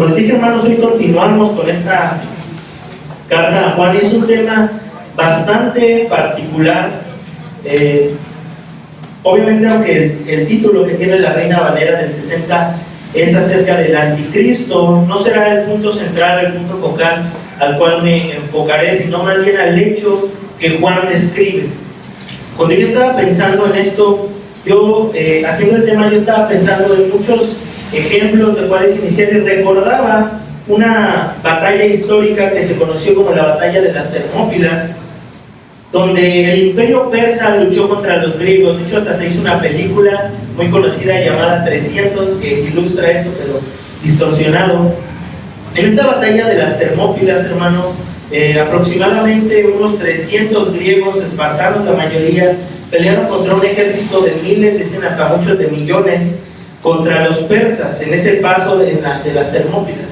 les dije, hermanos, hoy continuamos con esta carta a Juan y es un tema bastante particular. Obviamente, aunque el título que tiene la Reina Valera del 60 es acerca del anticristo, no será el punto central, el punto focal al cual me enfocaré, sino más bien al hecho que Juan describe. Cuando yo estaba pensando en esto, haciendo el tema, yo estaba pensando en muchos ejemplos de cuales iniciar y recordaba una batalla histórica que se conoció como la batalla de las Termópilas, donde el imperio persa luchó contra los griegos. De hecho, hasta se hizo una película muy conocida llamada 300 que ilustra esto, pero distorsionado. En esta batalla de las Termópilas, hermano, aproximadamente unos 300 griegos espartanos, la mayoría, pelearon contra un ejército de miles, dicen hasta muchos de millones, contra los persas en ese paso de las Termópilas.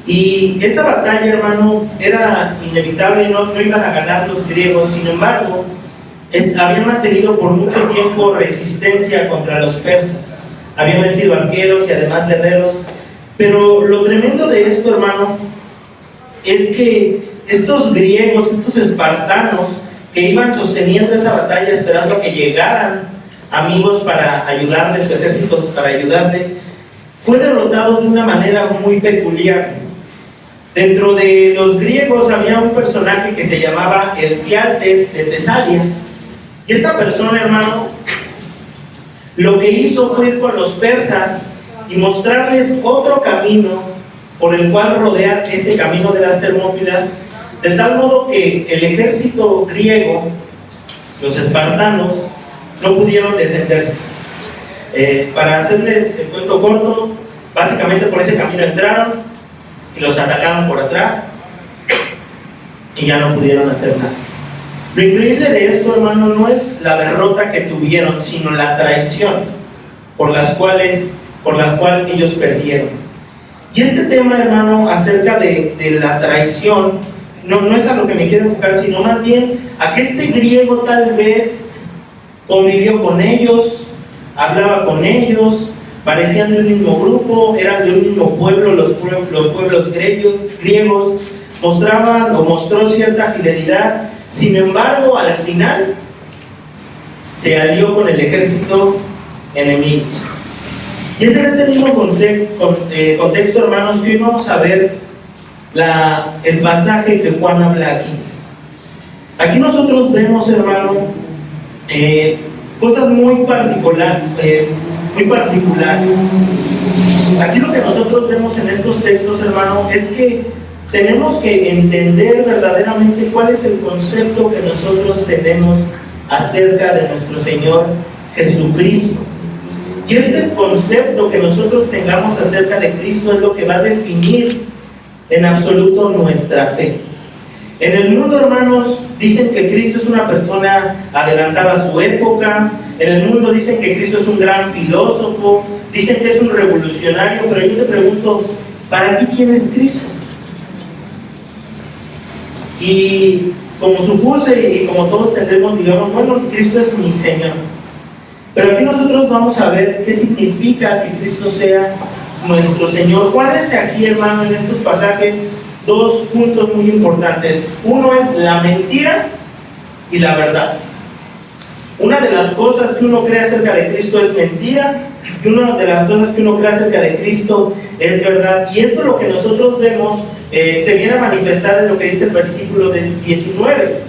Y esa batalla, hermano, era inevitable, no iban a ganar los griegos. Sin embargo, habían mantenido por mucho tiempo resistencia contra los persas. Habían vencido arqueros y además guerreros. Pero lo tremendo de esto, hermano, es que estos griegos, estos espartanos que iban sosteniendo esa batalla esperando a que llegaran amigos para ayudarles, ejércitos para ayudarle, fue derrotado de una manera muy peculiar. Dentro de los griegos había un personaje que se llamaba el Fialtes de Tesalia, y esta persona, hermano, lo que hizo fue ir con los persas y mostrarles otro camino por el cual rodear ese camino de las Termópilas, de tal modo que el ejército griego, los espartanos, no pudieron defenderse. Para hacerles el cuento corto, básicamente por ese camino entraron y los atacaron por atrás y ya no pudieron hacer nada. Lo increíble de esto, hermano, no es la derrota que tuvieron, sino la traición por la cual ellos perdieron. Y este tema, hermano, acerca de la traición, no es a lo que me quiero enfocar, sino más bien a que este griego tal vez convivió con ellos, hablaba con ellos, parecían de un mismo grupo, eran de un mismo pueblo, los pueblos griegos, mostró cierta fidelidad. Sin embargo, al final se alió con el ejército enemigo. Y es en este mismo contexto, hermanos, que hoy vamos a ver el pasaje que Juan habla aquí. Aquí nosotros vemos, hermano, cosas muy particulares. Aquí lo que nosotros vemos en estos textos, hermano, es que tenemos que entender verdaderamente cuál es el concepto que nosotros tenemos acerca de nuestro Señor Jesucristo. Y este concepto que nosotros tengamos acerca de Cristo es lo que va a definir en absoluto nuestra fe. En el mundo, hermanos, dicen que Cristo es una persona adelantada a su época. En el mundo dicen que Cristo es un gran filósofo, dicen que es un revolucionario, pero yo te pregunto, ¿para ti quién es Cristo? Y como supuse y como todos tendremos, digamos, bueno, Cristo es mi Señor. Pero aquí nosotros vamos a ver qué significa que Cristo sea nuestro Señor. Juan hace aquí, hermano, en estos pasajes dos puntos muy importantes. Uno es la mentira y la verdad. Una de las cosas que uno cree acerca de Cristo es mentira, y una de las cosas que uno cree acerca de Cristo es verdad. Y eso es lo que nosotros vemos, se viene a manifestar en lo que dice el versículo 19.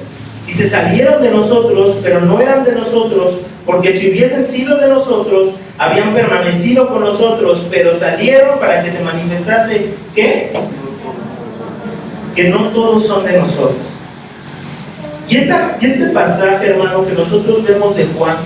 Dice, salieron de nosotros, pero no eran de nosotros, porque si hubiesen sido de nosotros, habían permanecido con nosotros, pero salieron para que se manifestase, ¿qué? Que no todos son de nosotros. Y este pasaje, hermano, que nosotros vemos de Juan,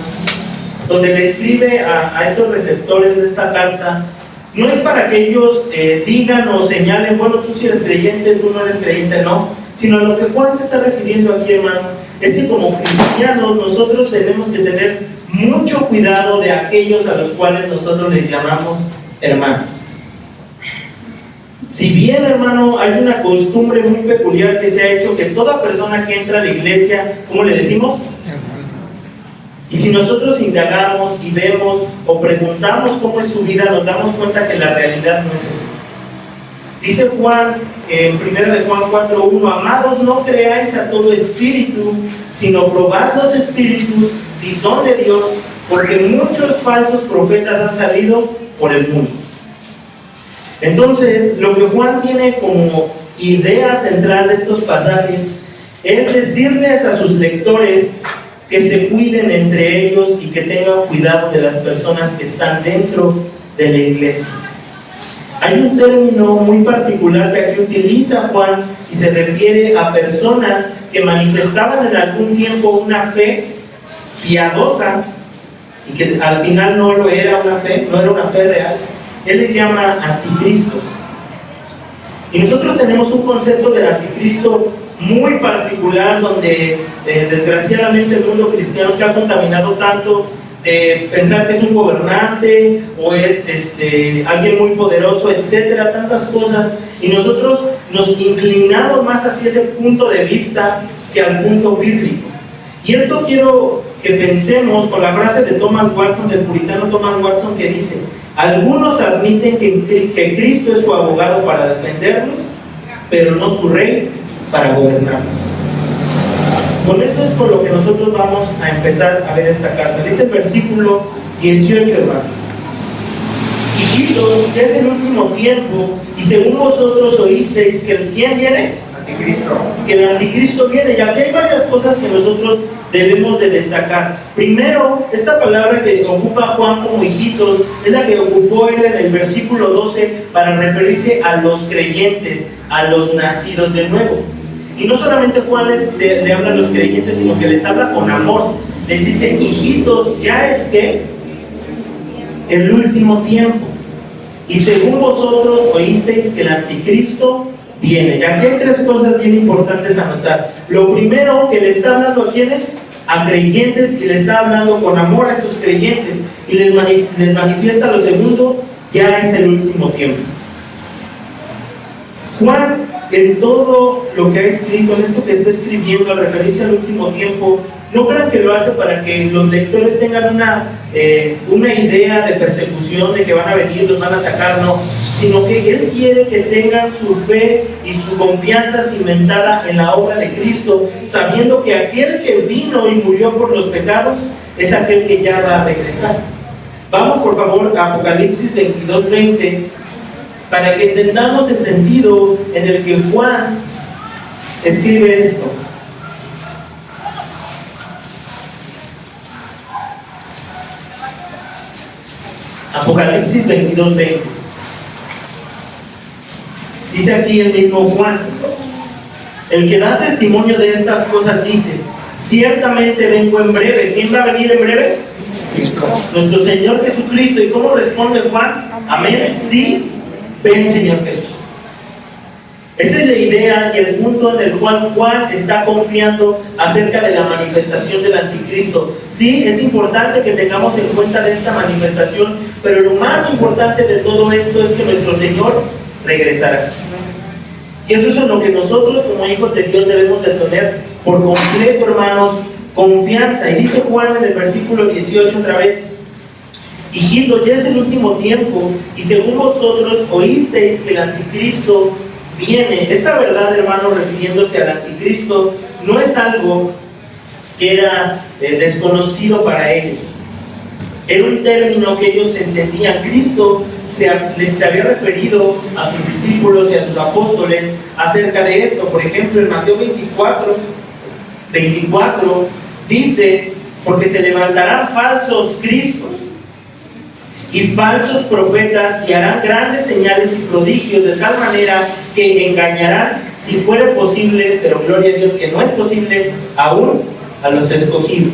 donde le escribe a estos receptores de esta carta, no es para que ellos digan o señalen, bueno, tú sí eres creyente, tú no eres creyente, no, sino a lo que Juan se está refiriendo aquí, hermano, es que como cristianos nosotros tenemos que tener mucho cuidado de aquellos a los cuales nosotros les llamamos hermanos. Si bien, hermano, hay una costumbre muy peculiar que se ha hecho, que toda persona que entra a la iglesia, ¿cómo le decimos? Y si nosotros indagamos y vemos o preguntamos cómo es su vida, nos damos cuenta que la realidad no es así. Dice Juan, en 1 de Juan 4:1, amados, no creáis a todo espíritu, sino probad los espíritus si son de Dios, porque muchos falsos profetas han salido por el mundo. Entonces, lo que Juan tiene como idea central de estos pasajes es decirles a sus lectores que se cuiden entre ellos y que tengan cuidado de las personas que están dentro de la iglesia. Hay un término muy particular que aquí utiliza Juan y se refiere a personas que manifestaban en algún tiempo una fe piadosa y que al final no lo era una fe, no era una fe real. Él le llama anticristos. Y nosotros tenemos un concepto del anticristo muy particular donde desgraciadamente el mundo cristiano se ha contaminado tanto de pensar que es un gobernante o es alguien muy poderoso, etcétera, tantas cosas, y nosotros nos inclinamos más hacia ese punto de vista que al punto bíblico. Y esto quiero que pensemos con la frase de Thomas Watson, del puritano Thomas Watson, que dice: algunos admiten que Cristo es su abogado para defendernos, pero no su rey para gobernarnos. Con eso es con lo que nosotros vamos a empezar a ver esta carta. Dice el versículo 18, hermano: hijitos, ya es el último tiempo, y según vosotros oísteis que ¿quién viene? Anticristo. Que el anticristo viene. Y aquí hay varias cosas que nosotros debemos de destacar. Primero, esta palabra que ocupa Juan como hijitos es la que ocupó él en el versículo 12 para referirse a los creyentes, a los nacidos de nuevo. Y no solamente Juan le habla a los creyentes, sino que les habla con amor. Les dice: hijitos, ya es que el último tiempo, y según vosotros oísteis que el anticristo viene. Y aquí hay tres cosas bien importantes a notar. Lo primero, que le está hablando a quienes, a creyentes, y le está hablando con amor a esos creyentes, y les manifiesta lo segundo: ya es el último tiempo. Juan, en todo lo que ha escrito, en esto que está escribiendo al referirse al último tiempo, no crean que lo hace para que los lectores tengan una idea de persecución, de que van a venir, los van a atacar, no, sino que él quiere que tengan su fe y su confianza cimentada en la obra de Cristo, sabiendo que aquel que vino y murió por los pecados es aquel que ya va a regresar. Vamos por favor a Apocalipsis 22:20 para que entendamos el sentido en el que Juan escribe esto. Apocalipsis 22:20. Dice aquí el mismo Juan: el que da testimonio de estas cosas dice: ciertamente vengo en breve. ¿Quién va a venir en breve? Cristo. Nuestro Señor Jesucristo. ¿Y cómo responde Juan? Amén. Sí, ven, Señor Jesús. Esa es la idea y el punto en el cual Juan está confiando acerca de la manifestación del anticristo. Sí, es importante que tengamos en cuenta de esta manifestación, pero lo más importante de todo esto es que nuestro Señor regresará. Y eso es en lo que nosotros como hijos de Dios debemos de tener por completo, hermanos, confianza. Y dice Juan en el versículo 18 otra vez: hijitos, ya es el último tiempo, y según vosotros oísteis que el anticristo viene. Esta verdad, hermano, refiriéndose al anticristo, no es algo que era desconocido para ellos. Era un término que ellos entendían. Cristo se había referido a sus discípulos y a sus apóstoles acerca de esto. Por ejemplo, en Mateo 24 dice: porque se levantarán falsos cristos y falsos profetas, y harán grandes señales y prodigios, de tal manera que engañarán, si fuera posible, pero gloria a Dios que no es posible, aún a los escogidos.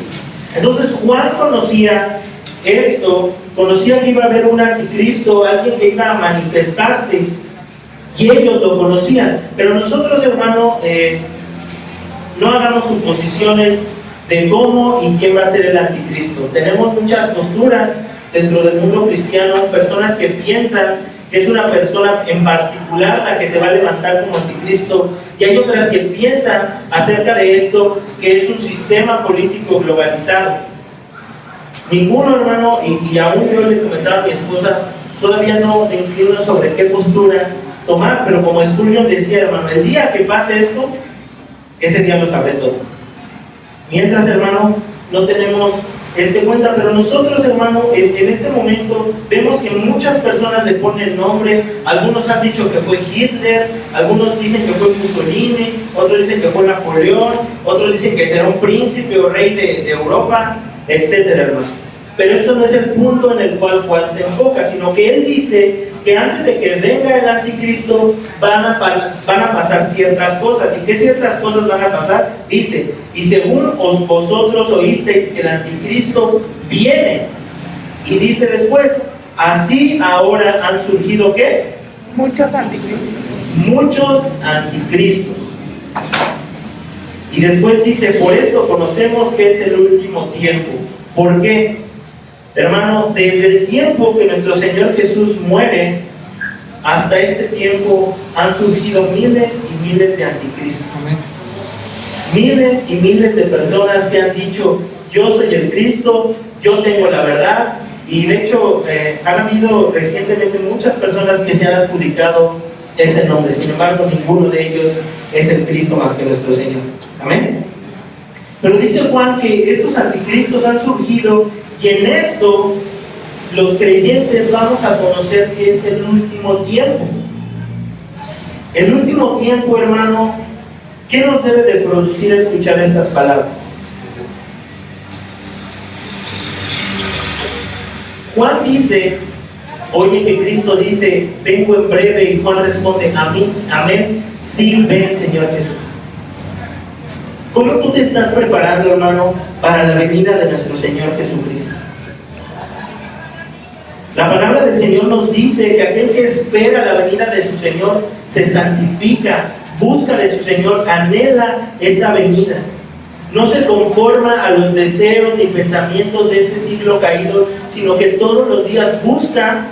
Entonces Juan conocía esto, conocía que iba a haber un anticristo, alguien que iba a manifestarse, y ellos lo conocían. Pero nosotros, hermano, no hagamos suposiciones de cómo y quién va a ser el anticristo. Tenemos muchas posturas dentro del mundo cristiano, personas que piensan que es una persona en particular la que se va a levantar como anticristo, y hay otras que piensan acerca de esto que es un sistema político globalizado. Ninguno, hermano, y aún yo le comentaba a mi esposa, todavía no me inclino sobre qué postura tomar, pero como Spurgeon decía, hermano, el día que pase esto, ese día lo sabré todo. Mientras, hermano, no tenemos cuenta, pero nosotros, hermano, en este momento vemos que muchas personas le ponen nombre. Algunos han dicho que fue Hitler, algunos dicen que fue Mussolini, otros dicen que fue Napoleón, otros dicen que será un príncipe o rey de Europa, etcétera, hermano. Pero esto no es el punto en el cual Juan se enfoca, sino que él dice que antes de que venga el anticristo van a pasar ciertas cosas. ¿Y qué ciertas cosas van a pasar? Dice, y según vosotros oísteis que el anticristo viene. Y dice después, así ahora han surgido ¿qué? Muchos anticristos. Muchos anticristos. Y después dice, por esto conocemos que es el último tiempo. ¿Por qué? Hermano, desde el tiempo que nuestro Señor Jesús muere hasta este tiempo han surgido miles y miles de anticristos. Amén. Miles y miles de personas que han dicho, yo soy el Cristo, yo tengo la verdad. Y de hecho, han habido recientemente muchas personas que se han adjudicado ese nombre. Sin embargo, ninguno de ellos es el Cristo más que nuestro Señor. Amén. Pero dice Juan que estos anticristos han surgido. Y en esto, los creyentes vamos a conocer que es el último tiempo. El último tiempo, hermano, ¿qué nos debe de producir escuchar estas palabras? Juan dice, oye que Cristo dice, vengo en breve, y Juan responde, amén, sí, ven, Señor Jesús. ¿Cómo tú te estás preparando, hermano, para la venida de nuestro Señor Jesucristo? La palabra del Señor nos dice que aquel que espera la venida de su Señor se santifica, busca de su Señor, anhela esa venida. No se conforma a los deseos ni pensamientos de este siglo caído, sino que todos los días busca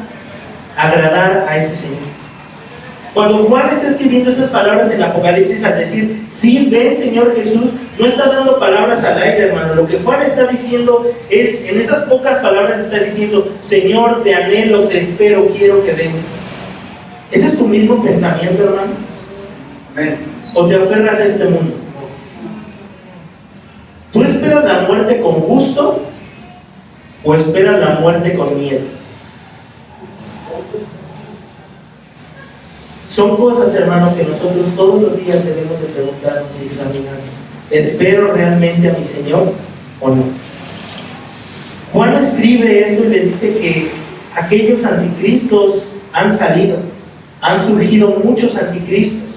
agradar a ese Señor. Cuando Juan está escribiendo esas palabras en Apocalipsis al decir, sí, ven Señor Jesús, no está dando palabras al aire, hermano. Lo que Juan está diciendo es, en esas pocas palabras está diciendo, Señor, te anhelo, te espero, quiero que vengas. ¿Ese es tu mismo pensamiento, hermano? Amén. ¿O te aferras a este mundo? ¿Tú esperas la muerte con gusto o esperas la muerte con miedo? Son cosas, hermanos, que nosotros todos los días debemos de preguntarnos y examinar. ¿Espero realmente a mi Señor o no? Juan escribe esto y le dice que aquellos anticristos han salido, han surgido muchos anticristos,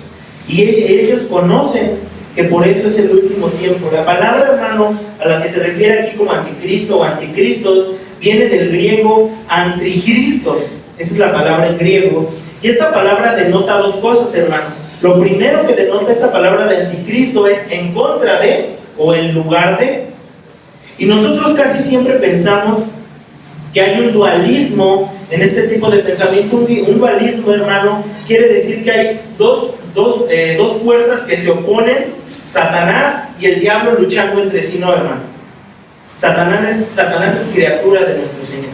y ellos conocen que por eso es el último tiempo. La palabra, hermano, a la que se refiere aquí como anticristo o anticristos, viene del griego anticristos. Esa es la palabra en griego. Y esta palabra denota dos cosas, hermano. Lo primero que denota esta palabra de anticristo es en contra de o en lugar de. Y nosotros casi siempre pensamos que hay un dualismo en este tipo de pensamiento. Un dualismo, hermano, quiere decir que hay dos fuerzas que se oponen, Satanás y el diablo luchando entre sí. No, hermano. Satanás es criatura de nuestro Señor.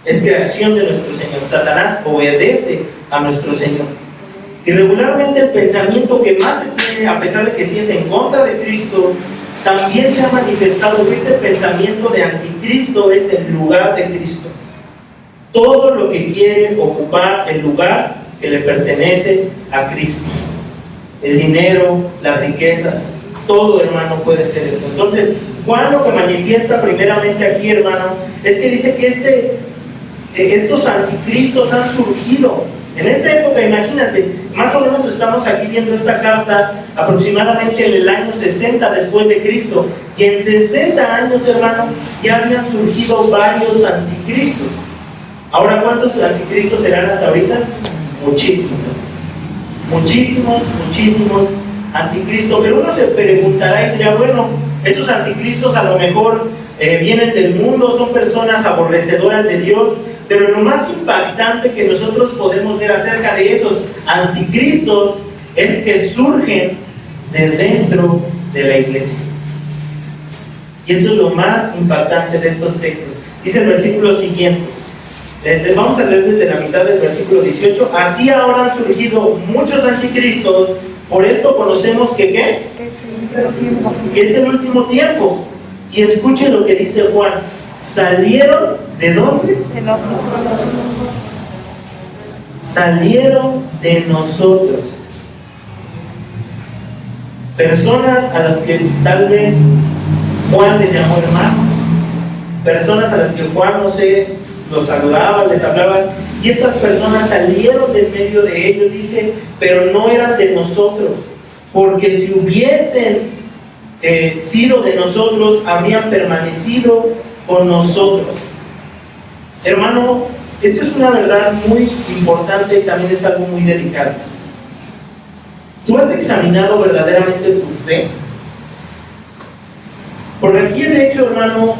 Es creación de nuestro Señor. Satanás obedece a nuestro Señor. Y regularmente el pensamiento que más se tiene, a pesar de que sí es en contra de Cristo, también se ha manifestado que este pensamiento de anticristo es en lugar de Cristo. Todo lo que quiere ocupar el lugar que le pertenece a Cristo. El dinero, las riquezas, todo, hermano, puede ser eso. Entonces, Juan lo que manifiesta primeramente aquí, hermano, es que dice que estos anticristos han surgido. En esa época, imagínate, más o menos estamos aquí viendo esta carta aproximadamente en el año 60 después de Cristo, y en 60 años, hermano, ya habían surgido varios anticristos. Ahora, ¿cuántos anticristos serán hasta ahorita? Muchísimos, muchísimos anticristos. Pero uno se preguntará y dirá, bueno, esos anticristos a lo mejor vienen del mundo, son personas aborrecedoras de Dios. Pero lo más impactante que nosotros podemos ver acerca de esos anticristos es que surgen de dentro de la iglesia. Y esto es lo más impactante de estos textos. Dice el versículo siguiente: Vamos a leer desde la mitad del versículo 18. Así ahora han surgido muchos anticristos, por esto conocemos que ¿qué? Es el último tiempo. Y escuchen lo que dice Juan. ¿Salieron de dónde? De nosotros. Salieron de nosotros. Personas a las que tal vez Juan les llamó hermanos, personas a las que Juan, no sé, los saludaba, les hablaba, y estas personas salieron del medio de ellos, dice, pero no eran de nosotros, porque si hubiesen sido de nosotros, habrían permanecido con nosotros. Hermano, esto es una verdad muy importante y también es algo muy delicado. ¿Tú has examinado verdaderamente tu fe? Porque aquí el hecho, hermano,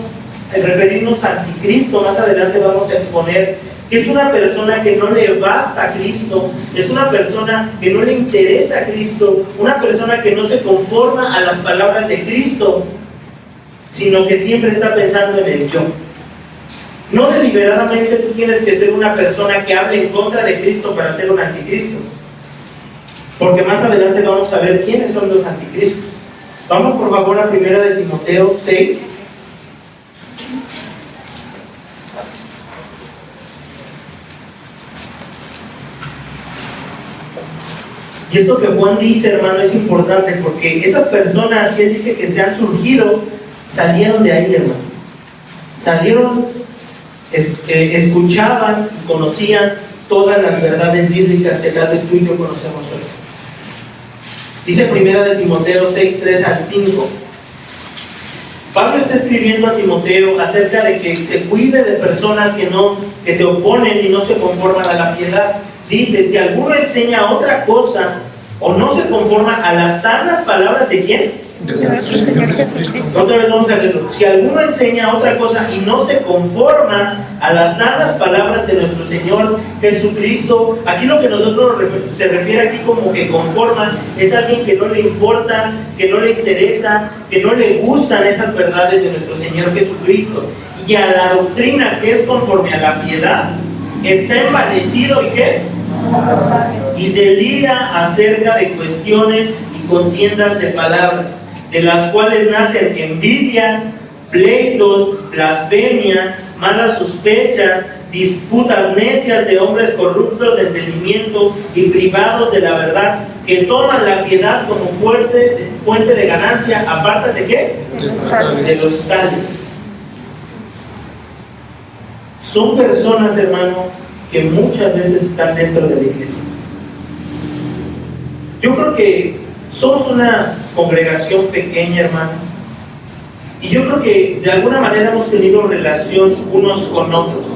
el referirnos a anticristo, más adelante vamos a exponer que es una persona que no le basta a Cristo, es una persona que no le interesa a Cristo, una persona que no se conforma a las palabras de Cristo, sino que siempre está pensando en el yo. No deliberadamente tú tienes que ser una persona que hable en contra de Cristo para ser un anticristo. Porque más adelante vamos a ver quiénes son los anticristos. Vamos por favor a 1 de Timoteo 6. Y esto que Juan dice, hermano, es importante porque esas personas que él dice que se han surgido, salieron de ahí, hermano. Salieron, escuchaban y conocían todas las verdades bíblicas que tal vez tú y yo conocemos hoy. Dice 1 de Timoteo 6, 3 al 5. Pablo está escribiendo a Timoteo acerca de que se cuide de personas que se oponen y no se conforman a la piedad. Dice, si alguno enseña otra cosa o no se conforma a las sanas palabras de ¿quién? De nuestro Señor Jesucristo. Otra vez vamos a leerlo. Si alguno enseña otra cosa y no se conforma a las sanas palabras de nuestro Señor Jesucristo, aquí lo que nosotros se refiere aquí como que conforma es alguien que no le importa, que no le interesa, que no le gustan esas verdades de nuestro Señor Jesucristo. Y a la doctrina que es conforme a la piedad, está envanecido y ¿qué? Y delira acerca de cuestiones y contiendas de palabras, de las cuales nacen envidias, pleitos, blasfemias, malas sospechas, disputas necias de hombres corruptos de entendimiento y privados de la verdad, que toman la piedad como fuente de ganancia. ¿Aparte de qué? De los tales. Son personas, hermano, que muchas veces están dentro de la iglesia. Yo creo que somos una congregación pequeña, hermano, y yo creo que de alguna manera hemos tenido relación unos con otros.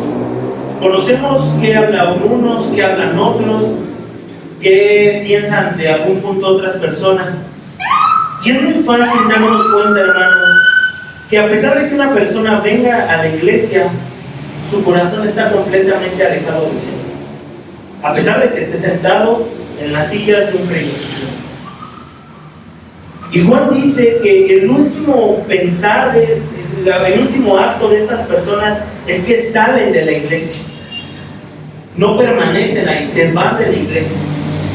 Conocemos qué hablan unos, qué hablan otros, qué piensan de algún punto otras personas, y es muy fácil darnos cuenta, hermano, que a pesar de que una persona venga a la iglesia, su corazón está completamente alejado del Señor, a pesar de que esté sentado en las sillas de un creyente. Y Juan dice que el último pensar, el último acto de estas personas es que salen de la iglesia, no permanecen ahí, se van de la iglesia.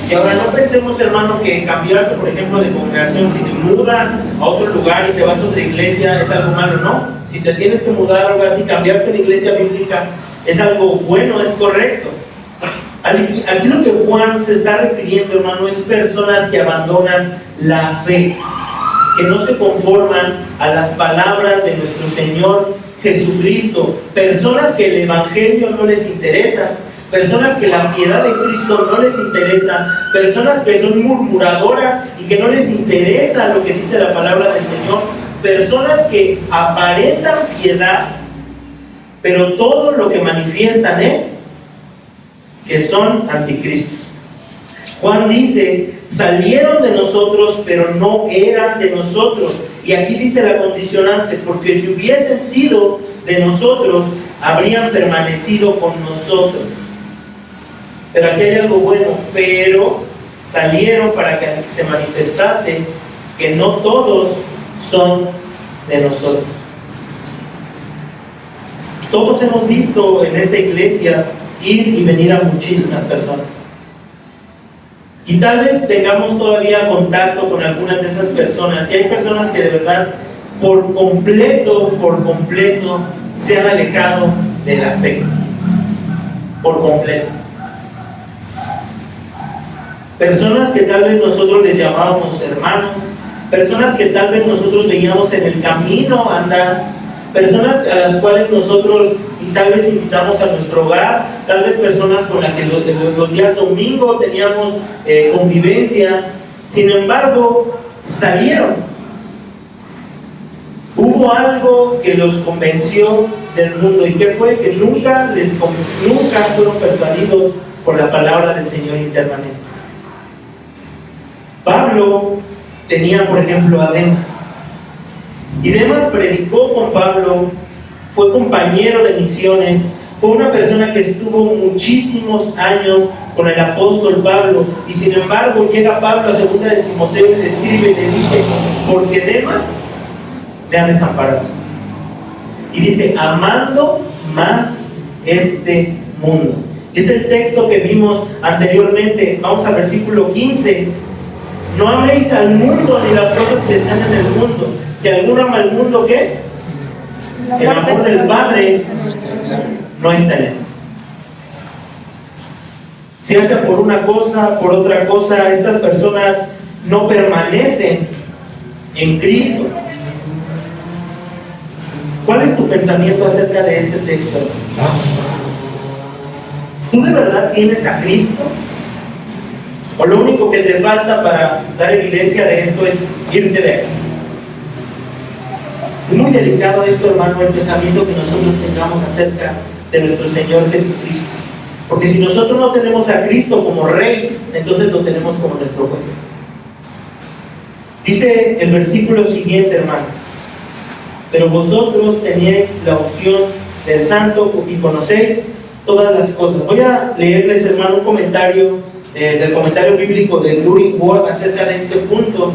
Y ahora no pensemos, hermano, que cambiarte, por ejemplo, de congregación, si te mudas a otro lugar y te vas a otra iglesia, es algo malo. No, si te tienes que mudar a algo así, cambiarte de iglesia bíblica es algo bueno, es correcto. Aquí lo que Juan se está refiriendo, hermano, es personas que abandonan la fe, que no se conforman a las palabras de nuestro Señor Jesucristo, personas que el evangelio no les interesa, personas que la piedad de Cristo no les interesa, personas que son murmuradoras y que no les interesa lo que dice la palabra del Señor, personas que aparentan piedad, pero todo lo que manifiestan es que son anticristos. Juan dice, salieron de nosotros, pero no eran de nosotros. Y aquí dice la condicionante, porque si hubiesen sido de nosotros, habrían permanecido con nosotros. Pero aquí hay algo bueno, pero salieron para que se manifestase que no todos son de nosotros. Todos hemos visto en esta iglesia ir y venir a muchísimas personas. Y tal vez tengamos todavía contacto con algunas de esas personas. Y hay personas que de verdad, por completo, se han alejado de la fe. Por completo. Personas que tal vez nosotros les llamábamos hermanos. Personas que tal vez nosotros veíamos en el camino andar. Personas a las cuales nosotros y tal vez invitamos a nuestro hogar, tal vez personas con las que los días domingo teníamos convivencia. Sin embargo, salieron. Hubo algo que los convenció del mundo. ¿Y qué fue? Que nunca fueron persuadidos por la palabra del Señor internamente. Pablo tenía, por ejemplo, a Demas. Y Demas predicó con Pablo, fue compañero de misiones, fue una persona que estuvo muchísimos años con el apóstol Pablo. Y sin embargo llega Pablo a 2 de Timoteo y le escribe y le dice: porque Demas le ha desamparado. Y dice: amando más este mundo. Es el texto que vimos anteriormente. Vamos al versículo 15. No améis al mundo ni las cosas que están en el mundo. Si alguno ama al mundo, ¿qué? El amor del Padre no está en él. Si hace por una cosa, por otra cosa, estas personas no permanecen en Cristo. ¿Cuál es tu pensamiento acerca de este texto? ¿Tú de verdad tienes a Cristo? ¿O lo único que te falta para dar evidencia de esto es irte de aquí? Es muy delicado esto, hermano, el pensamiento que nosotros tengamos acerca de nuestro Señor Jesucristo. Porque si nosotros no tenemos a Cristo como Rey, entonces lo tenemos como nuestro juez. Dice el versículo siguiente, hermano: pero vosotros teníais la unción del Santo y conocéis todas las cosas. Voy a leerles, hermano, un comentario del comentario bíblico de During Ward acerca de este punto.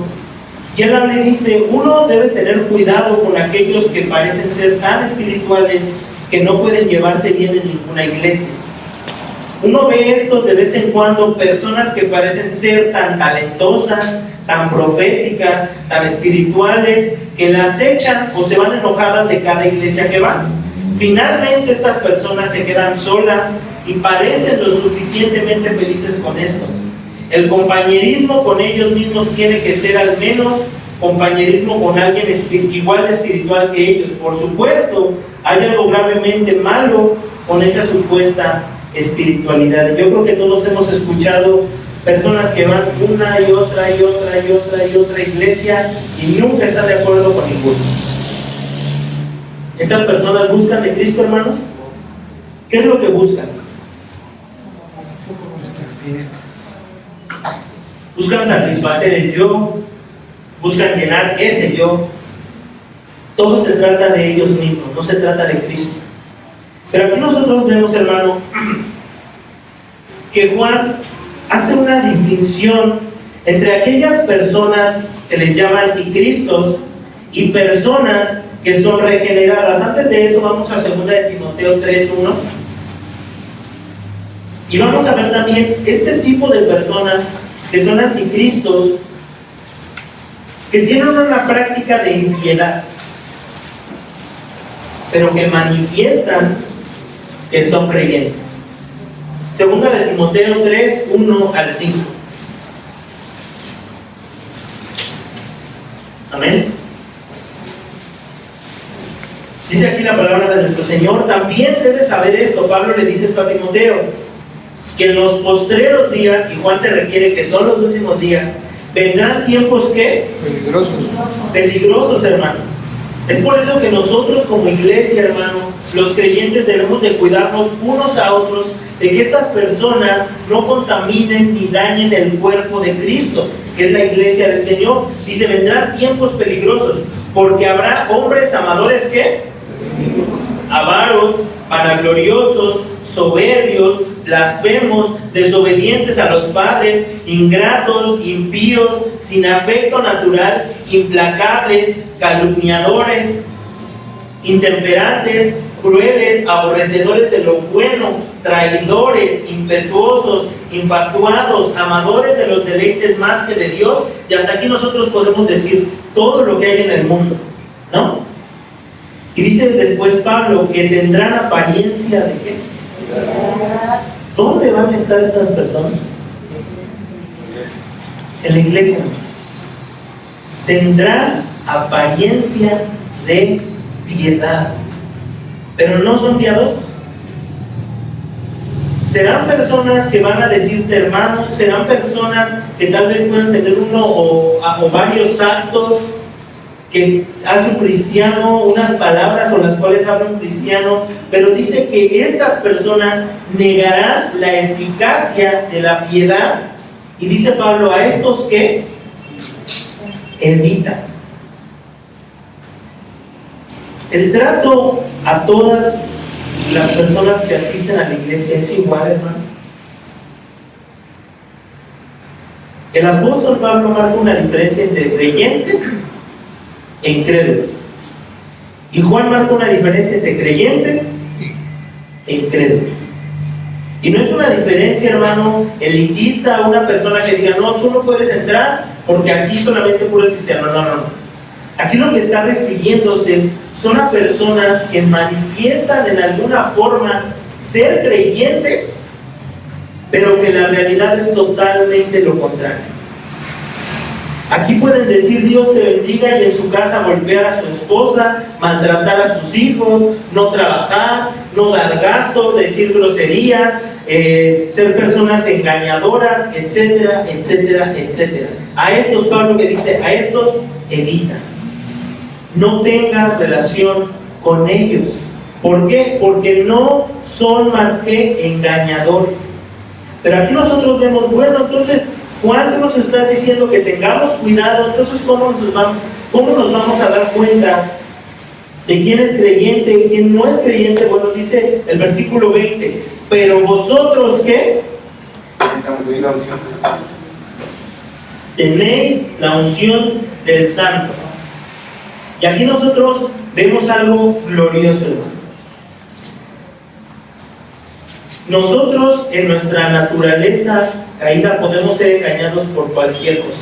Y él le dice: uno debe tener cuidado con aquellos que parecen ser tan espirituales que no pueden llevarse bien en ninguna iglesia. Uno ve estos de vez en cuando, personas que parecen ser tan talentosas, tan proféticas, tan espirituales, que las echan o se van enojadas de cada iglesia que van. Finalmente estas personas se quedan solas y parecen lo suficientemente felices con esto. El compañerismo con ellos mismos tiene que ser al menos compañerismo con alguien igual de espiritual que ellos. Por supuesto, hay algo gravemente malo con esa supuesta espiritualidad. Yo creo que todos hemos escuchado personas que van una y otra iglesia y nunca están de acuerdo con ninguno. ¿Estas personas buscan de Cristo, hermanos? ¿Qué es lo que buscan? Buscan satisfacer el yo, buscan llenar ese yo. Todo se trata de ellos mismos, no se trata de Cristo. Pero aquí nosotros vemos, hermano, que Juan hace una distinción entre aquellas personas que les llaman anticristos y personas que son regeneradas. Antes de eso vamos a 2 de Timoteo 3:1 y vamos a ver también este tipo de personas que son anticristos, que tienen una práctica de impiedad, pero que manifiestan que son creyentes. 2 de Timoteo 3:1 al 5. Amén. Dice aquí la palabra de nuestro Señor: también debes saber esto. Pablo le dice esto a Timoteo, que en los postreros días, y Juan se refiere que son los últimos días, vendrán tiempos ¿qué? Peligrosos, hermano. Es por eso que nosotros como iglesia, hermano, los creyentes debemos de cuidarnos unos a otros de que estas personas no contaminen ni dañen el cuerpo de Cristo, que es la iglesia del Señor. Dice: vendrán tiempos peligrosos, porque habrá hombres amadores ¿qué? Avaros, vanagloriosos, soberbios, blasfemos, desobedientes a los padres, ingratos, impíos, sin afecto natural, implacables, calumniadores, intemperantes, crueles, aborrecedores de lo bueno, traidores, impetuosos, infatuados, amadores de los deleites más que de Dios. Y hasta aquí nosotros podemos decir todo lo que hay en el mundo, ¿no? Y dice después Pablo que tendrán apariencia de ¿qué? ¿Dónde van a estar estas personas? En la iglesia. Tendrán apariencia de piedad, pero no son piadosos. Serán personas que van a decirte hermano, serán personas que tal vez puedan tener uno o varios actos que hace un cristiano, unas palabras con las cuales habla un cristiano, pero dice que estas personas negarán la eficacia de la piedad. Y dice Pablo, a estos que evitan. El trato a todas las personas que asisten a la iglesia es igual, hermano. El apóstol Pablo marca una diferencia entre creyentes e incrédulos. Y Juan marca una diferencia entre creyentes e incrédulos. Y no es una diferencia, hermano, elitista a una persona que diga, no, tú no puedes entrar porque aquí solamente puro cristiano. No. Aquí lo que está refiriéndose son a personas que manifiestan en alguna forma ser creyentes, pero que la realidad es totalmente lo contrario. Aquí pueden decir Dios te bendiga y en su casa golpear a su esposa, maltratar a sus hijos, no trabajar, no dar gasto, decir groserías, ser personas engañadoras, etcétera, etcétera, etcétera. A estos, Pablo que dice, a estos evita. No tengas relación con ellos. ¿Por qué? Porque no son más que engañadores. Pero aquí nosotros vemos, bueno, entonces Juan nos está diciendo que tengamos cuidado. Entonces, ¿cómo nos vamos a dar cuenta de quién es creyente y quién no es creyente? Bueno, dice el versículo 20, pero vosotros, ¿qué? Tenéis la unción del Santo. Y aquí nosotros vemos algo glorioso, hermano. Nosotros en nuestra naturaleza caída podemos ser engañados por cualquier cosa.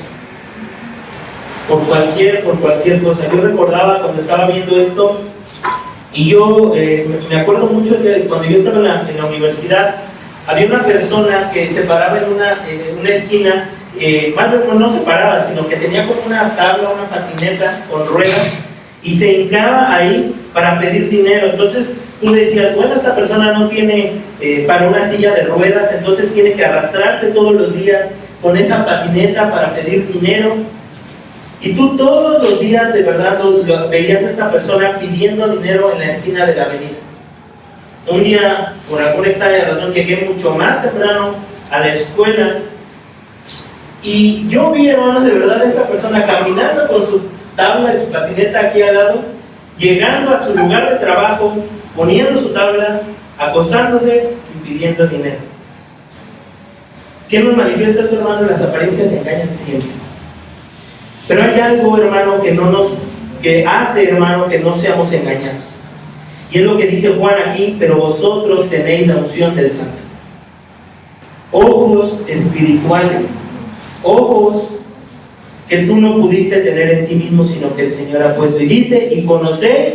Por cualquier cosa. Yo recordaba cuando estaba viendo esto, y yo me acuerdo mucho que cuando yo estaba en la universidad, había una persona que se paraba en una esquina, más bien no se paraba, sino que tenía como una tabla, una patineta con ruedas, y se hincaba ahí para pedir dinero. Entonces tú decías, bueno, esta persona no tiene para una silla de ruedas, entonces tiene que arrastrarse todos los días con esa patineta para pedir dinero. Y tú todos los días de verdad veías a esta persona pidiendo dinero en la esquina de la avenida. Un día, por alguna extraña razón, llegué mucho más temprano a la escuela y yo vi, hermanos, de verdad a esta persona caminando con su tabla y su patineta aquí al lado, llegando a su lugar de trabajo, poniendo su tabla, acostándose y pidiendo dinero. ¿Qué nos manifiesta eso, hermano? Las apariencias engañan siempre. Pero hay algo, hermano, que hace, hermano, que no seamos engañados. Y es lo que dice Juan aquí, pero vosotros tenéis la unción del Santo. Ojos espirituales, ojos que tú no pudiste tener en ti mismo, sino que el Señor ha puesto. Y dice, y conocéis